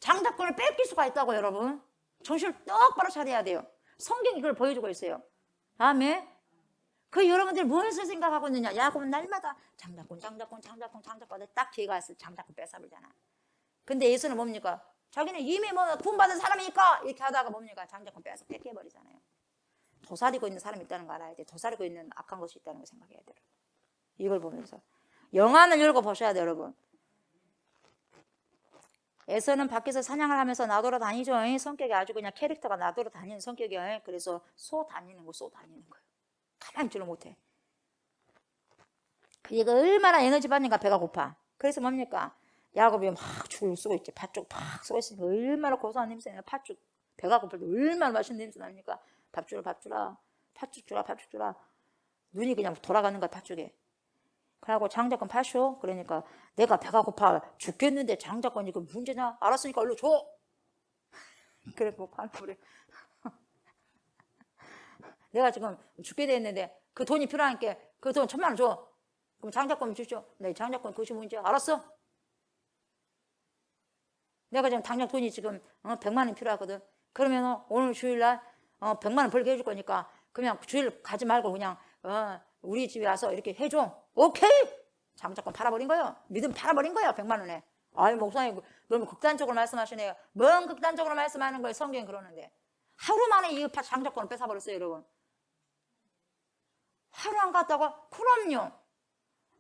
장자권을 뺏길 수가 있다고 여러분. 정신을 똑바로 차려야 돼요. 성경이 그걸 보여주고 있어요. 아멘. 그 여러분들이 무엇을 생각하고 있느냐. 야곱은 날마다 장자권 딱 기회가 왔을 때 장자권 뺏어버리잖아. 근데 예수는 뭡니까? 자기는 이미 뭐 구원받은 사람이니까 이렇게 하다가 뭡니까? 장자권 뺏겨버리잖아요. 도사리고 있는 사람이 있다는 거 알아야 돼. 도사리고 있는 악한 것이 있다는 거 생각해야 돼요. 이걸 보면서 영안을 열고 보셔야 돼요 여러분. 에서는 밖에서 사냥을 하면서 나돌아 다니죠. 성격이 아주 그냥 캐릭터가 나돌아 다니는 성격이에요. 그래서 소 다니는 거예요. 가만히 있지를 못해. 얘가 얼마나 에너지 받는가. 배가 고파. 그래서 뭡니까? 야곱이 막 줄을 쓰고 있지. 팥죽 팍 쓰고 있으니까 얼마나 고소한 냄새 나요. 팥죽. 배가 고플 때 얼마나 맛있는 냄새 납니까? 밥 주라 팥죽 주라. 눈이 그냥 돌아가는 거야 팥죽에. 그러고 장자권 파쇼. 그러니까 내가 배가 고파 죽겠는데 장자권이 그 문제냐? 알았으니까 얼른 줘. 그래 뭐 팔불에 내가 지금 죽게 됐는데 그 돈이 필요하니까 그 돈 1,000,000원 줘. 그럼 장자권 주죠. 네, 장자권 그것이 문제. 알았어? 내가 지금 당장 돈이 지금 100만 원 필요하거든. 그러면 오늘 주일날 100만 원 벌게 해줄 거니까 그냥 주일 가지 말고 그냥 우리 집에 와서 이렇게 해줘. 오케이. 장자권 팔아버린 거예요. 믿음 팔아버린 거예요. 100만 원에. 아유 목사님 너무 극단적으로 말씀하시네요. 뭔 극단적으로 말씀하는 거예요. 성경이 그러는데. 하루 만에 이 장자권을 뺏어버렸어요 여러분. 하루 안 갔다가 그럼요.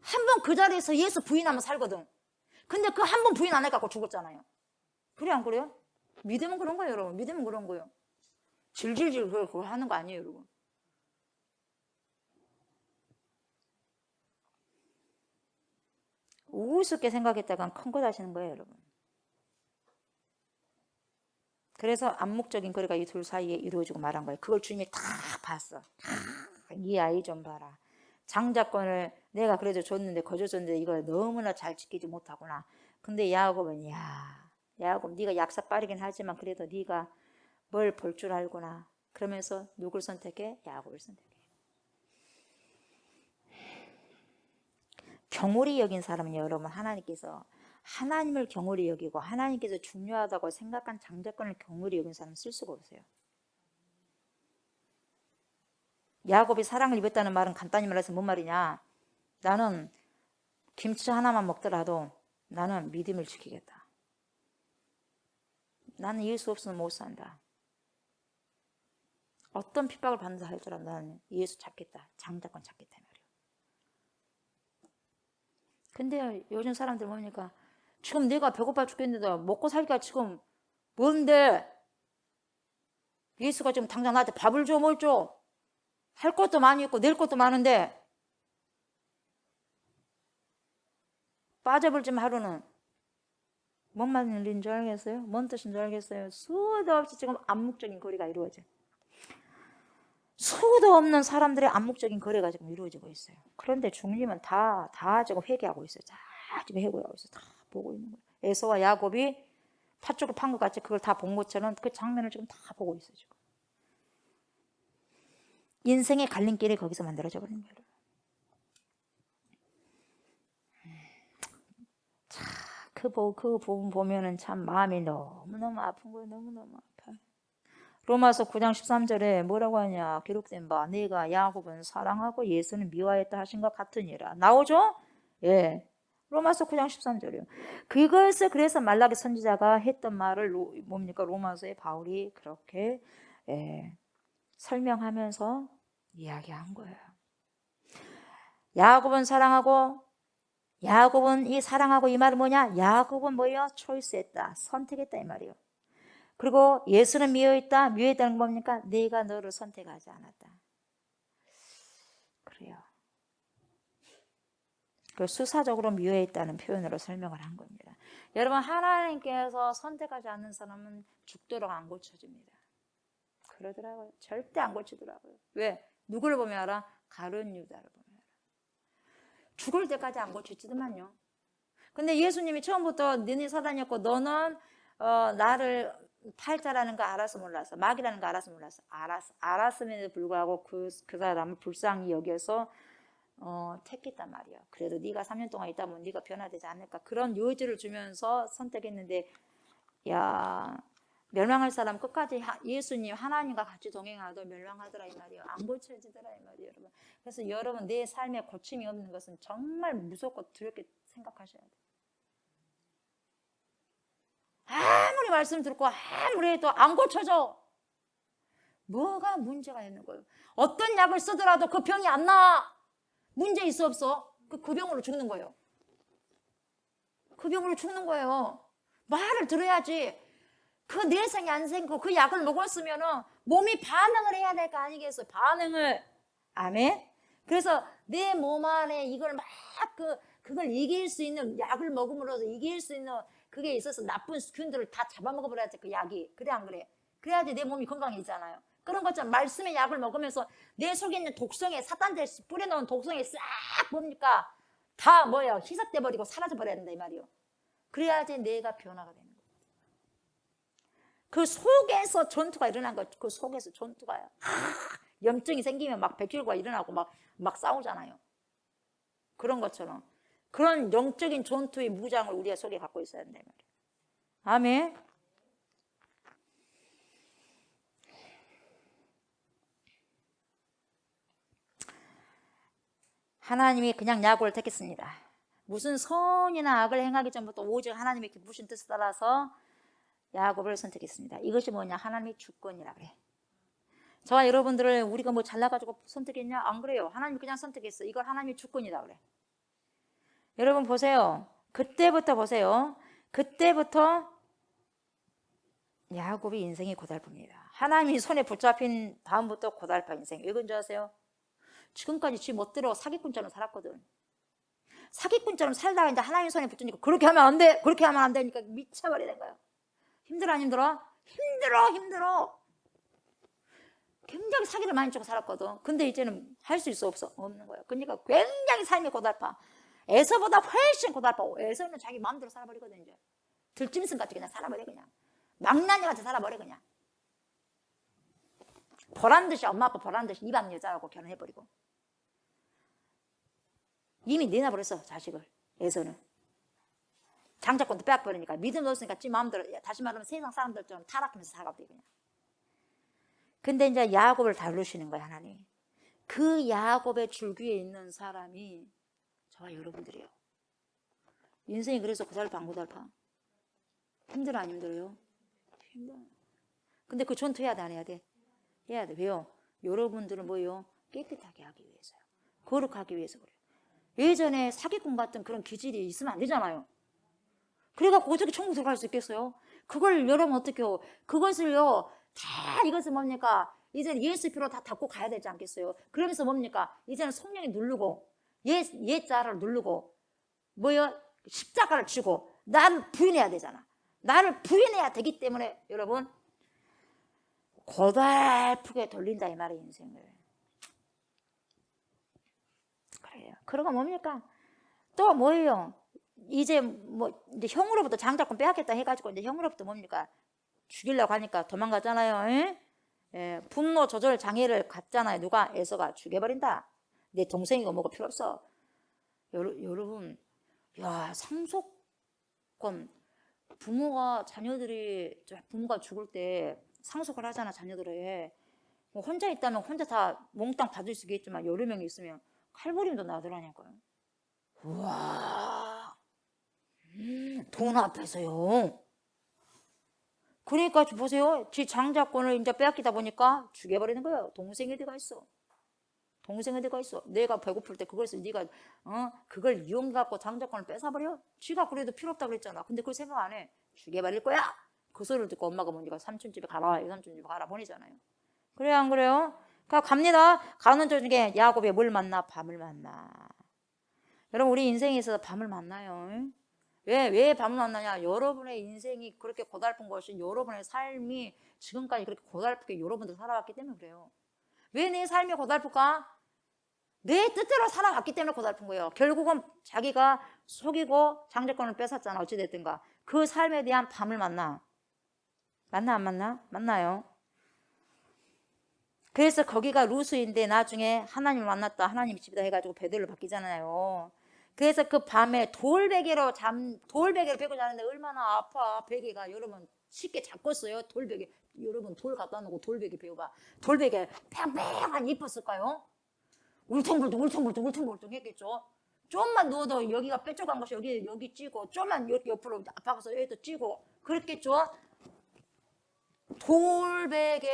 한 번 그 자리에서 예수 부인하면 살거든. 근데 그 한 번 부인 안 해갖고 죽었잖아요. 그래 안 그래요? 믿음은 그런 거예요 여러분. 믿음은 그런 거예요. 질질질 그걸 하는 거 아니에요 여러분. 우습게 생각했다간 큰 거 하시는 거예요 여러분. 그래서 암묵적인 거리가 이 둘 사이에 이루어지고 말한 거예요. 그걸 주님이 다 봤어. 이 아이 좀 봐라. 장자권을 내가 그래도 줬는데 거저줬는데 이걸 너무나 잘 지키지 못하구나. 근데 야곱은 야곱 네가 약사 빠르긴 하지만 그래도 네가 뭘 볼 줄 알구나. 그러면서 누굴 선택해? 야곱을 선택해. 경홀히 여긴 사람은 여러분 하나님을 경홀히 여기고 하나님께서 중요하다고 생각한 장자권을 경홀히 여긴 사람은 쓸 수가 없어요. 야곱이 사랑을 입었다는 말은 간단히 말해서 뭔 말이냐. 나는 김치 하나만 먹더라도 나는 믿음을 지키겠다. 나는 예수 없으면 못 산다. 어떤 핍박을 받는다 할지라도 나는 예수 찾겠다. 장자권 찾겠다 말이에요. 근데 요즘 사람들 뭡니까? 지금 내가 배고파 죽겠는데 먹고 살기가 지금 뭔데? 예수가 지금 당장 나한테 밥을 줘 뭘 줘? 할 것도 많이 있고 낼 것도 많은데 빠져버리지만 하루는 뭔 말인지 줄 알겠어요? 뭔 뜻인 줄 알겠어요? 수도 없이 지금 암묵적인 거리가 이루어져. 수도 없는 사람들의 암묵적인 거래가 지금 이루어지고 있어요. 그런데 주님은 다 지금 회개하고 있어요. 다 지금 회개하고 있어요. 다 보고 있는 거예요. 에서와 야곱이 팥죽을 판 것 같이 그걸 다 본 것처럼 그 장면을 지금 다 보고 있어요. 지금. 인생의 갈림길이 거기서 만들어져 버린 거예요. 그 부분 보면은 참 마음이 너무너무 아픈 거예요. 너무너무 아파요. 로마서 9장 13절에 뭐라고 하냐? 기록된 바 내가 야곱은 사랑하고 예수는 미워했다 하신 것 같으니라. 나오죠? 예. 로마서 9장 13절이요. 그것을 그래서 말라기 선지자가 했던 말을 뭡니까? 로마서에 바울이 그렇게 설명하면서 이야기한 거예요. 야곱은 사랑하고 이 사랑하고 이 말은 뭐냐? 야곱은 뭐예요? 초이스했다. 선택했다 이 말이에요. 그리고 예수는 미워했다. 미워했다는 건 뭡니까? 내가 너를 선택하지 않았다. 그래요. 그 수사적으로 미워했다는 표현으로 설명을 한 겁니다. 여러분, 하나님께서 선택하지 않는 사람은 죽도록 안 고쳐집니다. 그러더라고요. 절대 안 고치더라고요. 왜? 누구를 보면 알아? 가룟 유다를 보면 알아. 죽을 때까지 안 고치지더만요. 근데 예수님이 처음부터 너네 사단이었고 너는 나를 팔자라는 거 알아서 몰랐어. 마귀라는 거 알아서 몰랐어. 알았음에도 불구하고 그 사람을 불쌍히 여겨서 택했단 말이야. 그래도 네가 3년 동안 있다 보면 네가 변화되지 않을까. 그런 요지를 주면서 선택했는데, 야, 멸망할 사람 끝까지 예수님 하나님과 같이 동행하도 멸망하더라 이 말이에요. 안 고쳐지더라 이 말이에요, 여러분. 그래서 여러분 내 삶에 고침이 없는 것은 정말 무섭고 두렵게 생각하셔야 돼요. 아무리 말씀 듣고 아무리 해도 안 고쳐져. 뭐가 문제가 있는 거예요? 어떤 약을 쓰더라도 그 병이 안 나. 문제 있어 없어? 그 병으로 죽는 거예요. 그 병으로 죽는 거예요. 말을 들어야지. 그 내성이 안 생기고 그 약을 먹었으면은 몸이 반응을 해야 될 거 아니겠어요? 반응을. 아멘. 그래서 내 몸 안에 이걸 막 그걸 이길 수 있는 약을 먹음으로써 이길 수 있는 그게 있어서 나쁜 균들을 다 잡아먹어 버려야지 그 약이. 그래 안 그래? 그래야지 내 몸이 건강해지잖아요. 그런 것처럼 말씀의 약을 먹으면서 내 속에 있는 독성에 사탄들 뿌려놓은 독성에 싹 뭡니까? 다 뭐예요? 희석돼 버리고 사라져 버려야 된다 이 말이요. 그래야지 내가 변화가 되는 거예요. 그 속에서 전투가 일어난 거, 그 속에서 전투가요. 염증이 생기면 막 백혈구가 일어나고 막 싸우잖아요. 그런 것처럼 그런 영적인 전투의 무장을 우리가 속에 갖고 있어야 된다 말이에요. 아멘. 하나님이 그냥 야곱을 택했습니다. 무슨 선이나 악을 행하기 전부터 오직 하나님의 기쁘신 뜻에 따라서 야곱을 선택했습니다. 이것이 뭐냐? 하나님의 주권이라 그래. 저와 여러분들을 우리가 뭐 잘나가지고 선택했냐? 안 그래요. 하나님이 그냥 선택했어. 이걸 하나님의 주권이라 그래. 여러분 보세요. 그때부터 보세요. 그때부터 야곱의 인생이 고달픕니다. 하나님이 손에 붙잡힌 다음부터 고달파 인생. 왜 그런지 아세요? 지금까지 지 멋대로 사기꾼처럼 살았거든. 사기꾼처럼 살다가 이제 하나님 손에 붙으니까 그렇게 하면 안 돼. 그렇게 하면 안 되니까 미쳐버리는 거야. 힘들어 안 힘들어? 힘들어. 굉장히 사기를 많이 치고 살았거든. 근데 이제는 할 수 있어 없어? 없는 거야. 그러니까 굉장히 삶이 고달파. 에서보다 훨씬 고달파. 에서는 자기 마음대로 살아버리거든 이제. 들짐승 같이 그냥 살아버려 그냥. 망나니 같이 살아버려 그냥. 보란듯이 엄마 아빠 보란듯이 이방 여자하고 결혼해버리고. 이미 내놔버렸어 자식을. 에서는. 장자권도 빼앗버리니까 믿음 없으니까 지 마음대로 다시 말하면 세상 사람들처럼 타락하면서 살아버려 그냥. 근데 이제 야곱을 다루시는 거야 하나님. 그 야곱의 줄기에 있는 사람이 저와 여러분들이에요. 인생이 그래서 고달파 안 고달파? 힘들어 안 힘들어요? 힘들어. 근데 그 전투해야 돼 안 해야 돼? 해야 돼. 왜요? 여러분들은 뭐예요? 깨끗하게 하기 위해서요. 거룩하기 위해서 그래요. 예전에 사기꾼 같은 그런 기질이 있으면 안 되잖아요. 그래갖고 어떻게 천국 들어갈 수 있겠어요? 그걸 여러분 어떻게 해요? 그것을요 다 이것은 뭡니까? 이제는 예수 피로 다 닦고 가야 되지 않겠어요? 그러면서 뭡니까? 이제는 성령이 누르고 옛자를 누르고 뭐요? 십자가를 쥐고 나를 부인해야 되잖아. 나를 부인해야 되기 때문에 여러분 고달프게 돌린다 이 말이에요 인생을. 그래요. 그러고 뭡니까? 또 뭐예요? 이제 형으로부터 장자권 빼앗겠다 해가지고 이제 형으로부터 뭡니까? 죽이려고 하니까 도망가잖아요. 분노 조절 장애를 갖잖아요. 누가? 에서가 죽여버린다. 내 동생이고 뭐고 필요 없어. 여러분, 야 상속권 부모가 죽을 때 상속을 하잖아, 자녀들에. 뭐 혼자 있다면 혼자 다 몽땅 받을 수 있겠지만 여러 명이 있으면 칼부림도 나더라니까요. 우와, 돈 앞에서요. 그러니까 보세요. 지 장자권을 이제 빼앗기다 보니까 죽여버리는 거예요. 동생이 어디가 있어? 동생 어디가 있어? 내가 배고플 때 그걸 네가 그걸 이용해갖고 장자권을 뺏어버려? 지가 그래도 필요 없다 그랬잖아. 근데 그걸 생각 안 해. 죽여버릴 거야. 그 소리를 듣고 엄마가 뭐니까 삼촌 집에 가라, 삼촌 집에 가라 보내잖아요. 그래요, 안 그래요? 그러니까 갑니다. 가는 도중에 야곱이 뭘 만나? 밤을 만나. 여러분, 우리 인생에 있어서 밤을 만나요. 왜 밤을 만나냐? 여러분의 인생이 그렇게 고달픈 것이, 여러분의 삶이 지금까지 그렇게 고달프게 여러분들 살아왔기 때문에 그래요. 왜 내 삶이 고달플까? 내 뜻대로 살아갔기 때문에 고달픈 거예요. 결국은 자기가 속이고 장자권을 뺏었잖아. 어찌됐든가. 그 삶에 대한 밤을 만나. 만나, 안 만나? 만나요. 그래서 거기가 루스인데 나중에 하나님을 만났다. 하나님 집이다 해가지고 베들로 바뀌잖아요. 그래서 그 밤에 돌베개로 베고 자는데 얼마나 아파. 베개가 여러분 쉽게 잡겠어요. 돌베개. 여러분 돌 갖다 놓고 돌베개 베어봐. 돌베개 팽팽한 이뻤을까요? 울퉁불퉁 했겠죠. 좀만 누워도 여기가 뾰족한 것이 여기 찌고, 좀만 이렇게 옆으로 아파서 여기도 찌고 그랬겠죠. 돌베개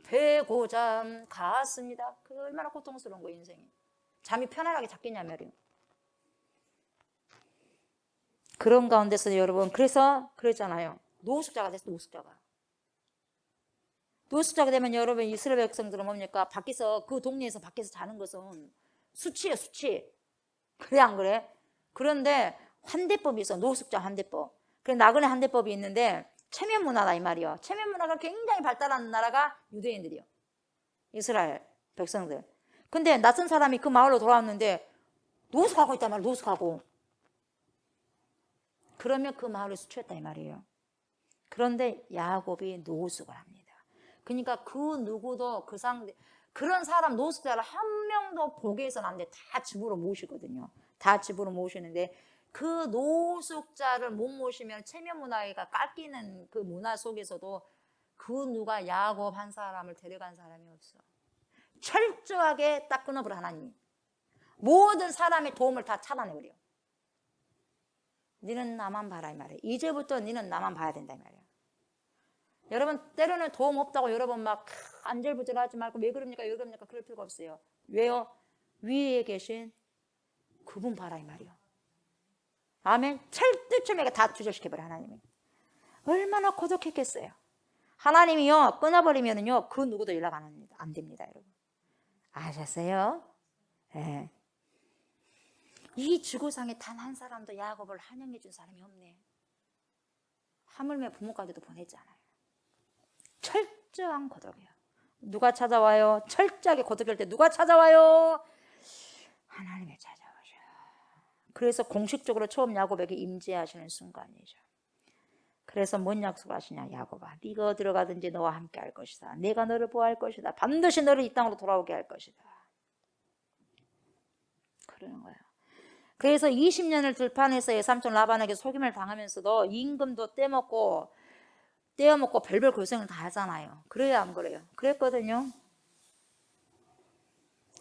베고 잠 갔습니다. 그 얼마나 고통스러운 거예요, 인생이. 잠이 편안하게 잤겠냐 말이에요. 그런 가운데서 여러분, 그래서 그랬잖아요. 노숙자가 됐어, 노숙자가 되면 여러분, 이스라엘 백성들은 뭡니까? 밖에서, 그 동네에서 밖에서 자는 것은 수치예요, 수치. 그래, 안 그래? 그런데 환대법이 있어, 노숙자 환대법. 그래, 나그네 환대법이 있는데, 체면 문화다, 이 말이요. 체면 문화가 굉장히 발달한 나라가 유대인들이요. 이스라엘 백성들. 근데 낯선 사람이 그 마을로 돌아왔는데, 노숙하고 있단 말이에요, 노숙하고. 그러면 그 마을을 수치했다, 이 말이에요. 그런데 야곱이 노숙을 합니다. 그러니까 그 누구도 그 상대, 그런 사람 노숙자를 한 명도 보게 해서는 안 돼. 다 집으로 모시거든요. 다 집으로 모시는데 그 노숙자를 못 모시면 체면 문화가 깎이는 그 문화 속에서도 그 누가 야곱 한 사람을 데려간 사람이 없어. 철저하게 딱 끊어버려, 하나님이. 모든 사람의 도움을 다 차단해버려. 너는 나만 봐라, 이 말이야. 이제부터 너는 나만 봐야 된다, 이 말이야. 여러분, 때로는 도움 없다고 여러분 막 안절부절하지 말고 왜 그럽니까? 그럴 필요가 없어요. 왜요? 위에 계신 그분 봐라, 이 말이요. 아멘. 철두철미하게 다 주저시켜버려, 하나님이. 얼마나 고독했겠어요. 하나님이요, 끊어버리면요, 그 누구도 연락 안 합니다. 안 됩니다, 여러분. 아셨어요? 네. 이 지구상에 단 한 사람도 야곱을 환영해 준 사람이 없네. 하물며 부모까지도 보냈잖아요. 철저한 고독이에요. 누가 찾아와요? 철저하게 고독할 때 누가 찾아와요? 하나님이 찾아오셔. 그래서 공식적으로 처음 야곱에게 임재하시는 순간이죠. 그래서 뭔 약속을 하시냐? 야곱아, 네가 들어가든지 너와 함께 할 것이다. 내가 너를 보호할 것이다. 반드시 너를 이 땅으로 돌아오게 할 것이다. 그러는 거예요. 그래서 20년을 들판에서 삼촌 라반에게 속임을 당하면서도 임금도 떼먹고 별별 고생을 다 하잖아요. 그래요, 안 그래요? 그랬거든요.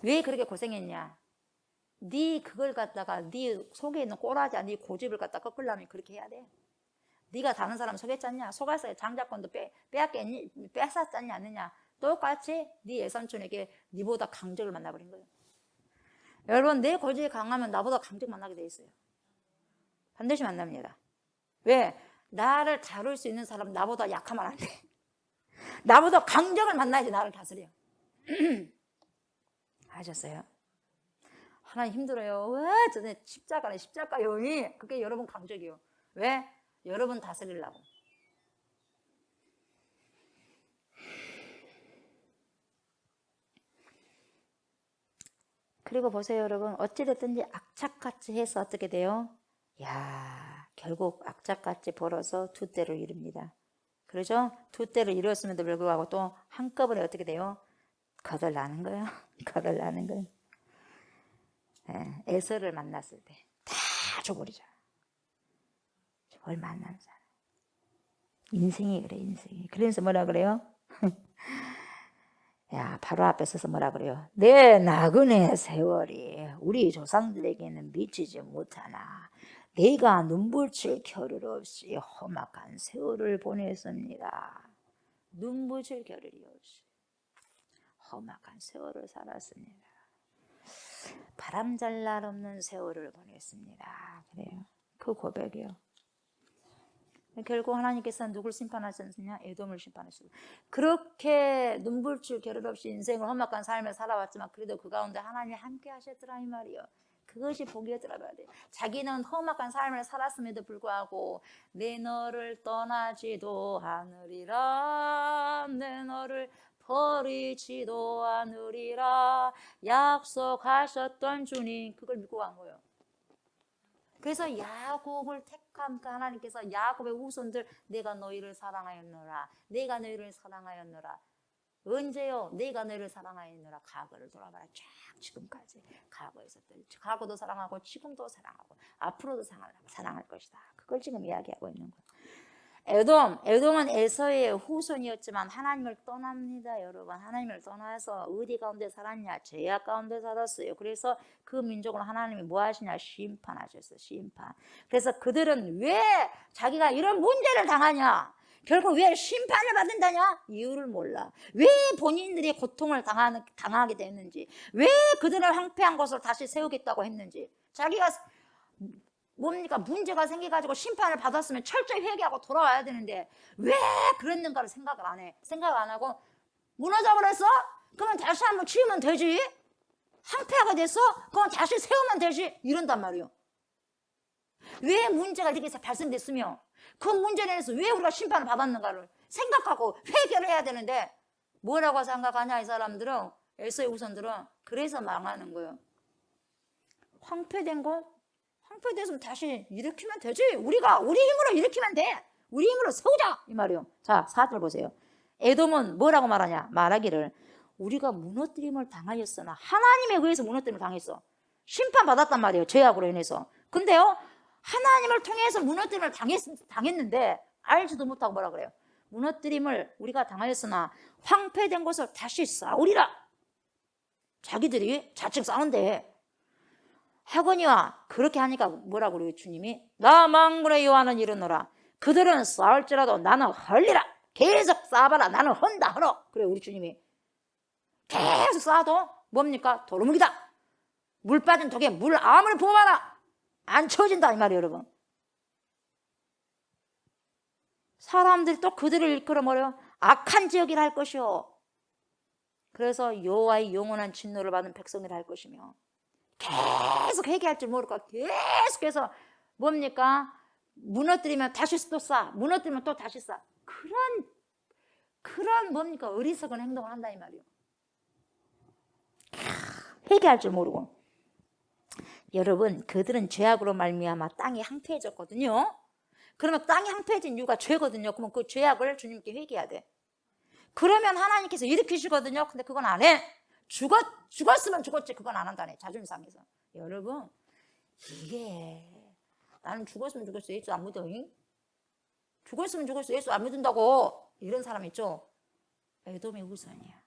왜 그렇게 고생했냐? 네 그걸 갖다가 네 속에 있는 꼬라지, 네 고집을 갖다 꺾으려면 그렇게 해야 돼. 네가 다른 사람 속였잖냐? 속아서 장자권도 뺏었잖냐, 않느냐? 똑같이 네 외삼촌에게 네보다 강적을 만나버린 거예요. 여러분, 내 고집이 강하면 나보다 강적 만나게 돼 있어요. 반드시 만납니다. 왜? 나를 다룰 수 있는 사람 나보다 약하면 안 돼. 나보다 강적을 만나야지 나를 다스려. 아셨어요? 하나님 힘들어요. 왜? 저는 십자가요. 그게 여러분 강적이요. 왜? 여러분 다스리려고. 그리고 보세요, 여러분. 어찌됐든지 악착같이 해서 어떻게 돼요? 야, 결국 악착같이 벌어서 두 때를 이룹니다. 그러죠? 두 때를 이뤘음에도 불구하고 또 한꺼번에 어떻게 돼요? 거덜나는 거예요. 거덜나는 거예요. 예, 에서를 만났을 때 다 줘버리죠. 뭘 만나는 사람. 인생이 그래, 인생이. 그래서 뭐라 그래요? 야, 바로 앞에 서서 뭐라 그래요? 내 나그네 세월이 우리 조상들에게는 미치지 못하나 내가 눈부칠 겨를 없이 험악한 세월을 보냈습니다. 눈부칠 겨를이 없이 험악한 세월을 살았습니다. 바람잘 날 없는 세월을 보냈습니다. 그래요. 그 고백이요. 결국 하나님께서는 누굴 심판하셨느냐? 에돔을 심판하셨어요. 그렇게 눈불출 겨를 없이 인생을 험악한 삶을 살아왔지만 그래도 그 가운데 하나님이 함께 하셨더라 이 말이요. 그것이 복이었더라 말이에요. 자기는 험악한 삶을 살았음에도 불구하고 내 너를 떠나지도 않으리라, 내 너를 버리지도 않으리라 약속하셨던 주님, 그걸 믿고 간 거예요. 그래서 야곱을 택한 그 하나님께서 야곱의 후손들, 내가 너희를 사랑하였노라, 내가 너희를 사랑하였노라. 언제요? 내가 너희를 사랑하였노라. 과거를 돌아봐라. 쫙 지금까지 과거에서들, 과거도 사랑하고 지금도 사랑하고 앞으로도 사랑할 것이다. 그걸 지금 이야기하고 있는 거예요. 에돔은 에서의 후손이었지만 하나님을 떠납니다, 여러분. 하나님을 떠나서 어디 가운데 살았냐? 죄악 가운데 살았어요. 그래서 그 민족을 하나님이 뭐 하시냐? 심판하셨어요, 심판. 그래서 그들은 왜 자기가 이런 문제를 당하냐? 결국 왜 심판을 받는다냐? 이유를 몰라. 왜 본인들이 고통을 당하게 됐는지, 왜 그들을 황폐한 것을 다시 세우겠다고 했는지, 자기가 뭡니까? 문제가 생겨가지고 심판을 받았으면 철저히 회개하고 돌아와야 되는데 왜 그랬는가를 생각을 안 해. 생각을 안 하고 무너져버렸어? 그러면 다시 한번 치우면 되지. 황폐하게 됐어? 그럼 다시 세우면 되지. 이런단 말이에요. 왜 문제가 이렇게 발생됐으며 그 문제에 대해서 왜 우리가 심판을 받았는가를 생각하고 회개를 해야 되는데 뭐라고 생각하냐, 이 사람들은, 에서의 후손들은. 그래서 망하는 거예요. 황폐된 거? 황폐됐으면 다시 일으키면 되지. 우리가 우리 힘으로 일으키면 돼. 우리 힘으로 세우자 이 말이요. 자, 4절 보세요. 에돔은 뭐라고 말하냐? 말하기를 우리가 무너뜨림을 당하였으나, 하나님에 의해서 무너뜨림을 당했어. 심판받았단 말이에요, 죄악으로 인해서. 근데요, 하나님을 통해서 무너뜨림을 당했는데 알지도 못하고 뭐라 그래요? 무너뜨림을 우리가 당하였으나 황폐된 것을 다시 쌓으리라. 자기들이 자칭 쌓은데 하거니와. 그렇게 하니까 뭐라고 그래요, 주님이? 나 만군의 여호와는 이르노라, 그들은 쌓을지라도 나는 헐리라. 계속 쌓아봐라. 나는 헌다, 헌어. 그래요, 우리 주님이. 계속 쌓아도 뭡니까? 도루묵이다. 물 빠진 독에 물 아무리 부어봐라 안 채워진다 이 말이에요, 여러분. 사람들이 또 그들을 일컬어 뭐래요? 악한 지역이라 할 것이요. 그래서 여호와의 영원한 진노를 받은 백성이라 할 것이며, 계속 회개할 줄 모르고 계속해서 뭡니까? 무너뜨리면 다시 또 쌓아, 무너뜨리면 또 다시 쌓아. 그런 뭡니까? 어리석은 행동을 한다 이 말이에요. 회개할 줄 모르고. 여러분, 그들은 죄악으로 말미암아 땅이 황폐해졌거든요. 그러면 땅이 황폐해진 이유가 죄거든요. 그러면 그 죄악을 주님께 회개해야 돼. 그러면 하나님께서 일으키시거든요. 근데 그건 안 해. 죽었으면 죽었지, 그건 안 한다네, 자존심 상해서. 여러분, 이게 나는 죽었으면 죽었어, 예수 안 믿어. 죽었으면 죽었어, 예수 안 믿는다고 이런 사람 있죠. 에돔의 후손이야.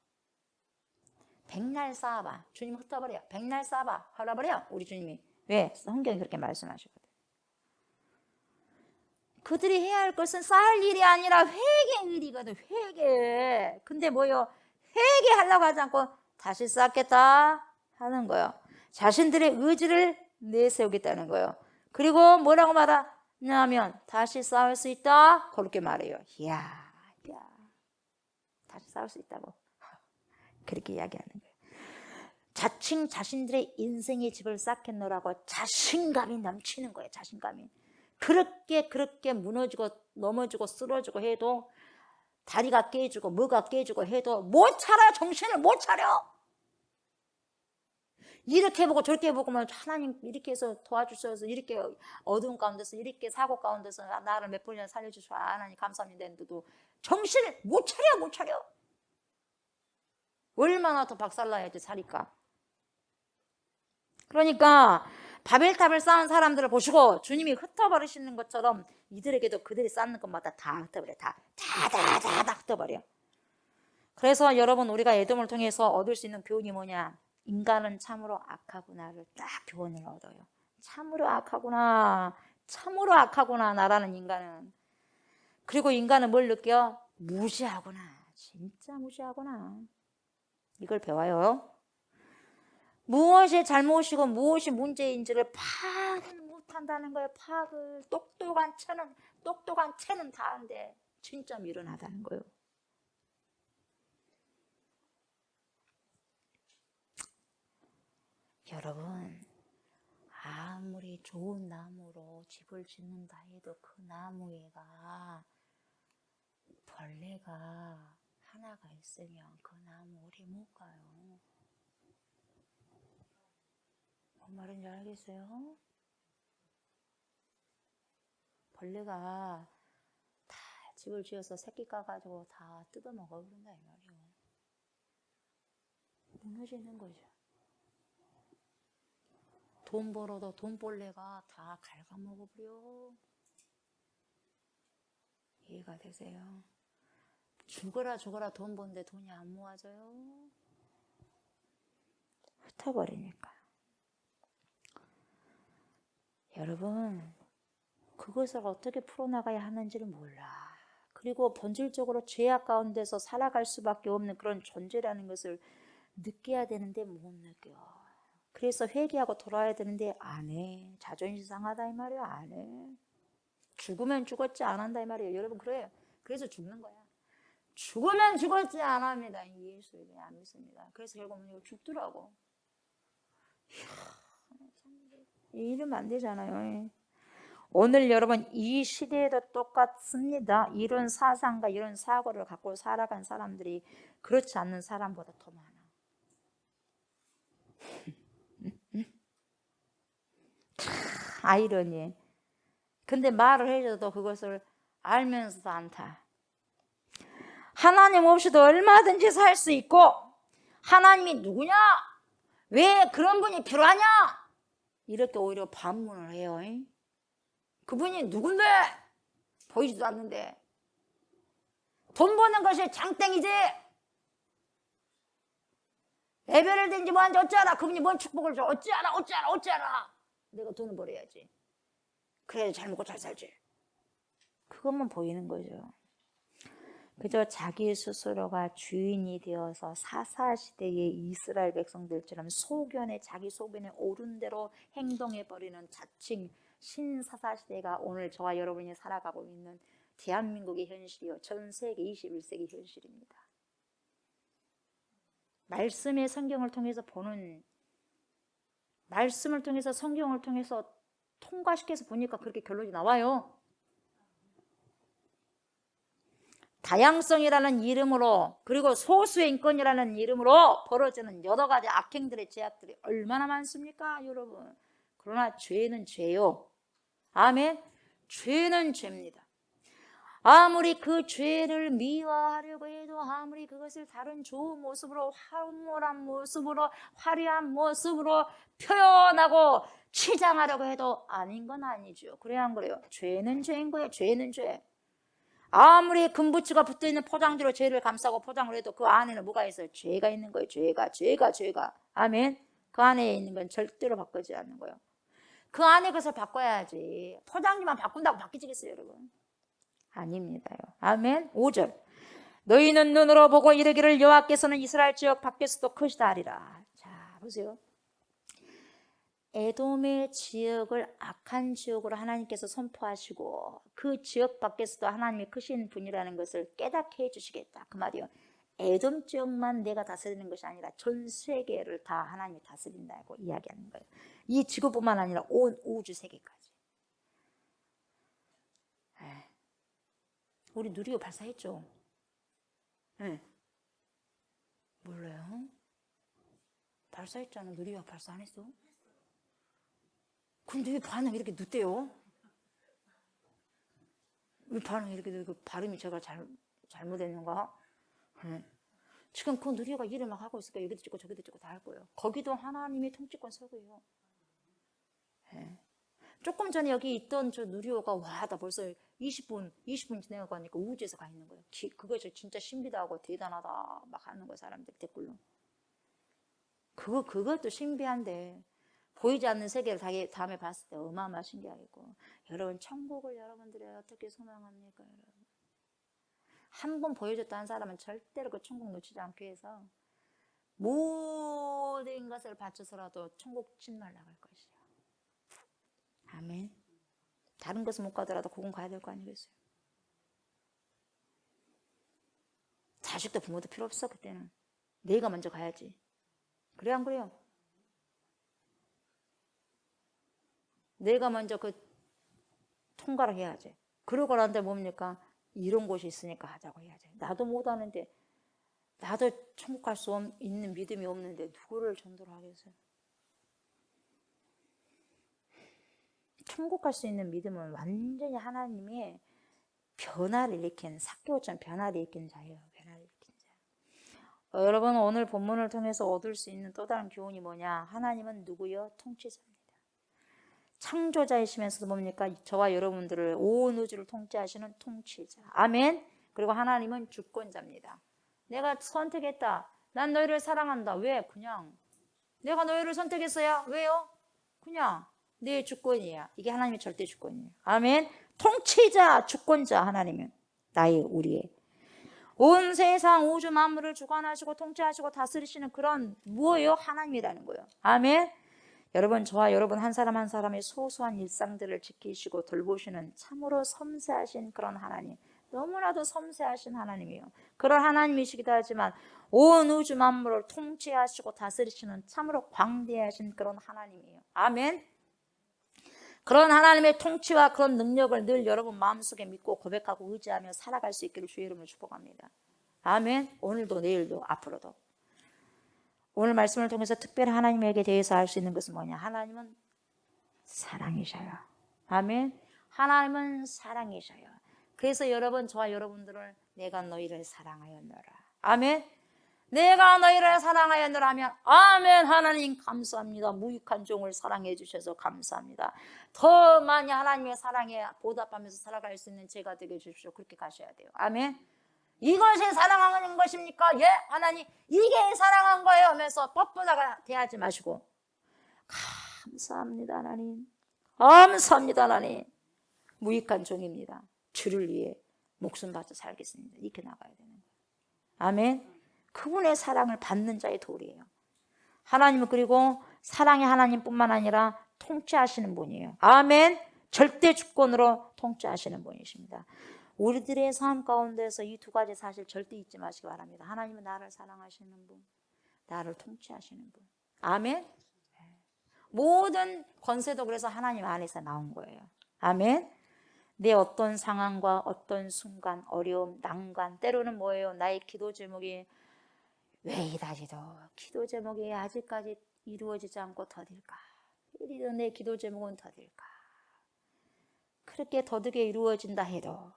백날 쌓아봐. 주님 흩어버려. 백날 쌓아봐. 헐어버려. 우리 주님이. 왜? 성경이 그렇게 말씀하시거든. 그들이 해야 할 것은 쌓을 일이 아니라 회개의 일이거든. 회개. 근데 뭐요? 회개하려고 하지 않고 다시 쌓겠다 하는 거예요. 자신들의 의지를 내세우겠다는 거예요. 그리고 뭐라고 말하냐면 다시 쌓을 수 있다, 그렇게 말해요. 이야, 다시 쌓을 수 있다고 그렇게 이야기하는 거예요. 자칭 자신들의 인생의 집을 쌓겠노라고 자신감이 넘치는 거예요. 자신감이. 그렇게 무너지고 넘어지고 쓰러지고 해도, 다리가 깨지고 뭐가 깨지고 해도 못 차려. 정신을 못 차려. 이렇게 보고 저렇게 보고 하나님 이렇게 해서 도와주셔서, 이렇게 어두운 가운데서, 이렇게 사고 가운데서 나를 몇 번이나 살려주셔, 하나님 감사합니다 했는데도 정신을 못 차려. 얼마나 더 박살나야지 살니까. 그러니까 바벨탑을 쌓은 사람들을 보시고 주님이 흩어버리시는 것처럼 이들에게도 그들이 쌓는 것마다 다 흩어버려. 다 흩어버려. 그래서 여러분, 우리가 에돔을 통해서 얻을 수 있는 교훈이 뭐냐? 인간은 참으로 악하구나를 딱 교훈을 얻어요. 참으로 악하구나. 참으로 악하구나, 나라는 인간은. 그리고 인간은 뭘 느껴? 무지하구나. 진짜 무지하구나. 이걸 배워요. 무엇이 잘못이고 무엇이 문제인지를 파악을 못한다는 거예요. 파악을. 똑똑한 채는 다 한데 진짜 미련하다는 거예요. 여러분, 아무리 좋은 나무로 집을 짓는다 해도 그 나무에가 벌레가 하나가 있으면 그 나무 오래 못 가요. 뭔 말인지 알겠어요? 벌레가 다 집을 지어서 새끼 까가지고 다 뜯어먹어 버린다 이 말이에요. 무너지는 거죠. 돈 벌어도 돈벌레가 다 갉아먹어버려. 이해가 되세요? 죽어라 돈 버는데 돈이 안 모아져요. 흩어버리니까. 여러분, 그것을 어떻게 풀어나가야 하는지를 몰라. 그리고 본질적으로 죄악 가운데서 살아갈 수밖에 없는 그런 존재라는 것을 느껴야 되는데 못 느껴. 그래서 회개하고 돌아와야 되는데 안 해. 자존심 상하다 이 말이야. 안 해. 죽으면 죽었지 안 한다 이 말이에요. 여러분, 그래요. 그래서 죽는 거야. 죽으면 죽었지 안 합니다. 예수에 대해 안 믿습니다. 그래서 결국은 죽더라고. 이러면 안 되잖아요. 오늘 여러분, 이 시대에도 똑같습니다. 이런 사상과 이런 사고를 갖고 살아간 사람들이 그렇지 않는 사람보다 더 많아. 아이러니. 근데 말을 해줘도 그것을 알면서도 않다. 하나님 없이도 얼마든지 살 수 있고, 하나님이 누구냐? 왜 그런 분이 필요하냐? 이렇게 오히려 반문을 해요. 그분이 누군데? 보이지도 않는데. 돈 버는 것이 장땡이지. 예배를 든지 뭐한지 어찌하라. 그분이 뭔 축복을 줘. 어찌하라. 내가 돈을 벌어야지. 그래야 잘 먹고 잘 살지. 그것만 보이는 거죠. 그저 자기 스스로가 주인이 되어서 사사시대의 이스라엘 백성들처럼 자기 소견에 옳은 대로 행동해버리는 자칭 신사사시대가 오늘 저와 여러분이 살아가고 있는 대한민국의 현실이요. 전 세계 21세기 현실입니다. 말씀의 성경을 통해서 말씀을 통해서 성경을 통해서 통과시켜서 보니까 그렇게 결론이 나와요. 다양성이라는 이름으로 그리고 소수의 인권이라는 이름으로 벌어지는 여러 가지 악행들의 죄악들이 얼마나 많습니까, 여러분? 그러나 죄는 죄요. 아멘. 죄는 죄입니다. 아무리 그 죄를 미화하려고 해도, 아무리 그것을 다른 좋은 모습으로, 황홀한 모습으로, 화려한 모습으로 표현하고 치장하려고 해도 아닌 건 아니죠. 그래야 안 그래요? 죄는 죄인 거예요. 죄는 죄. 아무리 금부치가 붙어있는 포장지로 죄를 감싸고 포장을 해도 그 안에는 뭐가 있어요? 죄가 있는 거예요. 죄가. 아멘. 그 안에 있는 건 절대로 바꾸지 않는 거예요. 그 안에 것을 바꿔야지. 포장지만 바꾼다고 바뀌지겠어요, 여러분? 아닙니다요. 아멘. 5절. 너희는 눈으로 보고 이르기를 여호와께서는 이스라엘 지역 밖에서도 크시다 하리라. 자, 보세요. 에돔의 지역을 악한 지역으로 하나님께서 선포하시고 그 지역 밖에서도 하나님이 크신 분이라는 것을 깨닫게 해주시겠다. 그 말이요. 에돔 지역만 내가 다스리는 것이 아니라 전 세계를 다 하나님이 다스린다고 이야기하는 거예요. 이 지구뿐만 아니라 온 우주 세계까지. 우리 누리호 발사했죠? 네. 몰라요? 발사했잖아. 누리호 발사 안 했어? 근데 왜 반응이 이렇게 늦대요? 왜 반응이 이렇게 늦고 발음이 제가 잘못했는가? 네. 지금 그 누리호가 일을 막 하고 있으니까 여기도 찍고 저기도 찍고 다 할 거예요. 거기도 하나님의 통치권 서고요. 조금 전에 여기 있던 저 누리호가 와, 나 벌써 20분 지나고 하니까 우주에서 가 있는 거예요. 그것이 진짜 신비하고 대단하다 막 하는 거예요. 사람들 댓글로. 그것도 신비한데 보이지 않는 세계를 다음에 봤을 때 어마어마 신기하겠고. 여러분 천국을 여러분들이 어떻게 소망합니까? 여러분. 한 번 보여줬다는 사람은 절대로 그 천국 놓치지 않기 위해서 모든 것을 바쳐서라도 천국 침말 나갈 것이요. 아멘. 다른 것은 못 가더라도 그건 가야 될 거 아니겠어요? 자식도 부모도 필요 없어. 그때는 내가 먼저 가야지. 그래 안 그래요? 내가 먼저 그 통과를 해야지. 그러고 나는데 뭡니까? 이런 곳이 있으니까 하자고 해야지. 나도 못하는데, 나도 천국 갈 수 있는 믿음이 없는데 누구를 전도를 하겠어요? 천국 갈 수 있는 믿음은 완전히 하나님이 변화를 일으키는, 삭개오처럼 변화를 일으키는 자예요. 변화를 일으키는 자. 여러분 오늘 본문을 통해서 얻을 수 있는 또 다른 교훈이 뭐냐? 하나님은 누구요? 통치자입니다. 창조자이시면서도 뭡니까? 저와 여러분들을 온 우주를 통치하시는 통치자. 아멘. 그리고 하나님은 주권자입니다. 내가 선택했다. 난 너희를 사랑한다. 왜? 그냥 내가 너희를 선택했어요. 왜요? 그냥 내 주권이야. 이게 하나님의 절대 주권이에요. 아멘. 통치자, 주권자 하나님은 나의 우리의 온 세상 우주 만물을 주관하시고 통치하시고 다스리시는 그런 뭐예요? 하나님이라는 거예요. 아멘. 여러분 저와 여러분 한 사람 한 사람의 소소한 일상들을 지키시고 돌보시는 참으로 섬세하신 그런 하나님, 너무나도 섬세하신 하나님이에요. 그런 하나님이시기도 하지만 온 우주 만물을 통치하시고 다스리시는 참으로 광대하신 그런 하나님이에요. 아멘. 그런 하나님의 통치와 그런 능력을 늘 여러분 마음속에 믿고 고백하고 의지하며 살아갈 수 있기를 주의 이름으로 축복합니다. 아멘. 오늘도 내일도 앞으로도. 오늘 말씀을 통해서 특별히 하나님에게 대해서 알 수 있는 것은 뭐냐? 하나님은 사랑이셔요. 아멘. 하나님은 사랑이셔요. 그래서 여러분 저와 여러분들을 내가 너희를 사랑하였노라. 아멘. 내가 너희를 사랑하였노라 하면 아멘. 하나님 감사합니다. 무익한 종을 사랑해 주셔서 감사합니다. 더 많이 하나님의 사랑에 보답하면서 살아갈 수 있는 제가 되게 주십시오. 그렇게 가셔야 돼요. 아멘. 이것이 사랑하는 것입니까? 예, 하나님 이게 사랑한 거예요 하면서 뻣뻣하게 대하지 마시고 감사합니다 하나님. 감사합니다 하나님. 무익한 종입니다. 주를 위해 목숨 바쳐 살겠습니다. 이렇게 나가야 되는 거예요. 아멘. 그분의 사랑을 받는 자의 도리예요. 하나님은 그리고 사랑의 하나님뿐만 아니라 통치하시는 분이에요. 아멘. 절대 주권으로 통치하시는 분이십니다. 우리들의 삶 가운데서 이 두 가지 사실 절대 잊지 마시기 바랍니다. 하나님은 나를 사랑하시는 분, 나를 통치하시는 분. 아멘. 모든 권세도 그래서 하나님 안에서 나온 거예요. 아멘. 내 어떤 상황과 어떤 순간, 어려움, 난관, 때로는 뭐예요? 나의 기도 제목이 왜 이다지도 기도 제목이 아직까지 이루어지지 않고 더딜까? 이리도 내 기도 제목은 더딜까? 그렇게 더디게 이루어진다 해도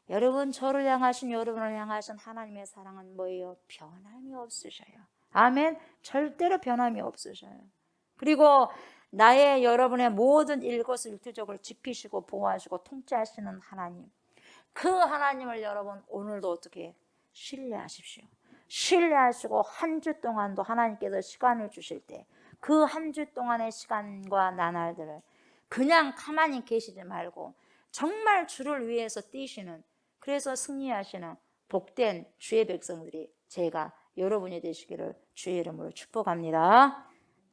여러분 저를 향하신 여러분을 향하신 하나님의 사랑은 뭐예요? 변함이 없으셔요. 아멘. 절대로 변함이 없으셔요. 그리고 나의 여러분의 모든 일거수일투족을 지키시고 보호하시고 통치하시는 하나님, 그 하나님을 여러분 오늘도 어떻게 신뢰하십시오. 신뢰하시고 한 주 동안도 하나님께서 시간을 주실 때 그 한 주 동안의 시간과 나날들을 그냥 가만히 계시지 말고 정말 주를 위해서 뛰시는, 그래서 승리하시는 복된 주의 백성들이 제가 여러분이 되시기를 주의 이름으로 축복합니다.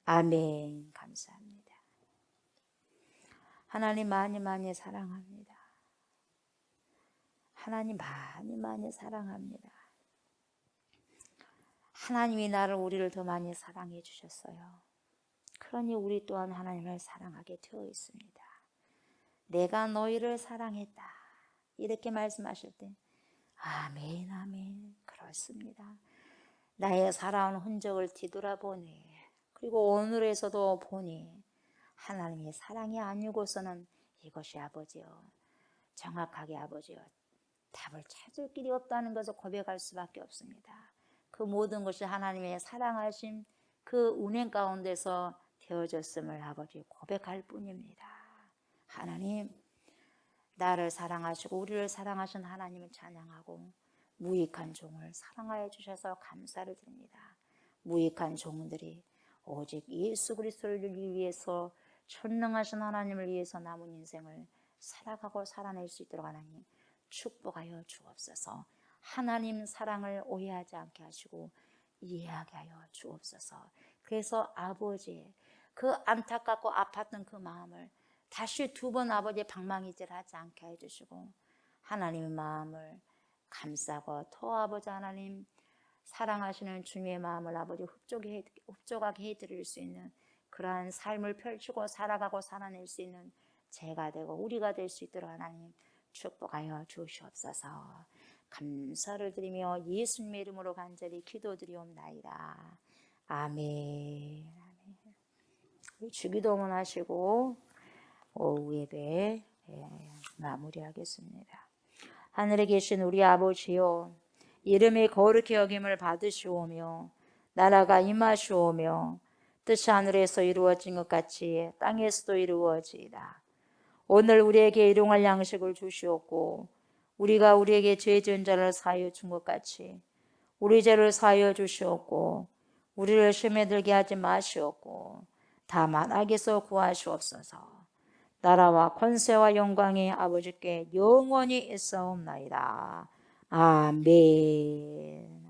아멘. 감사합니다. 하나님 많이 많이 사랑합니다. 하나님 많이 많이 사랑합니다. 하나님이 우리를 더 많이 사랑해 주셨어요. 그러니 우리 또한 하나님을 사랑하게 되어 있습니다. 내가 너희를 사랑했다. 이렇게 말씀하실 때 아멘 아멘 그렇습니다. 나의 살아온 흔적을 뒤돌아보니 그리고 오늘에서도 보니 하나님의 사랑이 아니고서는 이것이 아버지요, 정확하게 아버지요, 답을 찾을 길이 없다는 것을 고백할 수밖에 없습니다. 그 모든 것이 하나님의 사랑하심 그 운행 가운데서 되어졌음을 아버지 고백할 뿐입니다. 하나님, 나를 사랑하시고 우리를 사랑하신 하나님을 찬양하고 무익한 종을 사랑하여 주셔서 감사를 드립니다. 무익한 종들이 오직 예수 그리스도를 위해서 전능하신 하나님을 위해서 남은 인생을 살아가고 살아낼 수 있도록 하나님 축복하여 주옵소서. 하나님 사랑을 오해하지 않게 하시고 이해하게 하여 주옵소서. 그래서 아버지의 그 안타깝고 아팠던 그 마음을 다시 두 번 아버지의 방망이질하지 않게 해주시고 하나님의 마음을 감싸고 더 아버지 하나님 사랑하시는 주님의 마음을 아버지 흡족하게 해드릴 수 있는 그러한 삶을 펼치고 살아가고 살아낼 수 있는 제가 되고 우리가 될 수 있도록 하나님 축복하여 주시옵소서. 감사를 드리며 예수님의 이름으로 간절히 기도드리옵나이다. 아멘. 주기도문 하시고 오후 예배 마무리하겠습니다. 하늘에 계신 우리 아버지요, 이름이 거룩히 여김을 받으시오며 나라가 임하시오며 뜻이 하늘에서 이루어진 것 같이 땅에서도 이루어지이다. 오늘 우리에게 일용할 양식을 주시옵고 우리가 우리에게 죄 지은 자를 사하여 준 것 같이 우리 죄를 사하여 주시옵고 우리를 시험에 들게 하지 마시옵고 다만 악에서 구하시옵소서. 나라와 권세와 영광이 아버지께 영원히 있사옵나이다. 아멘.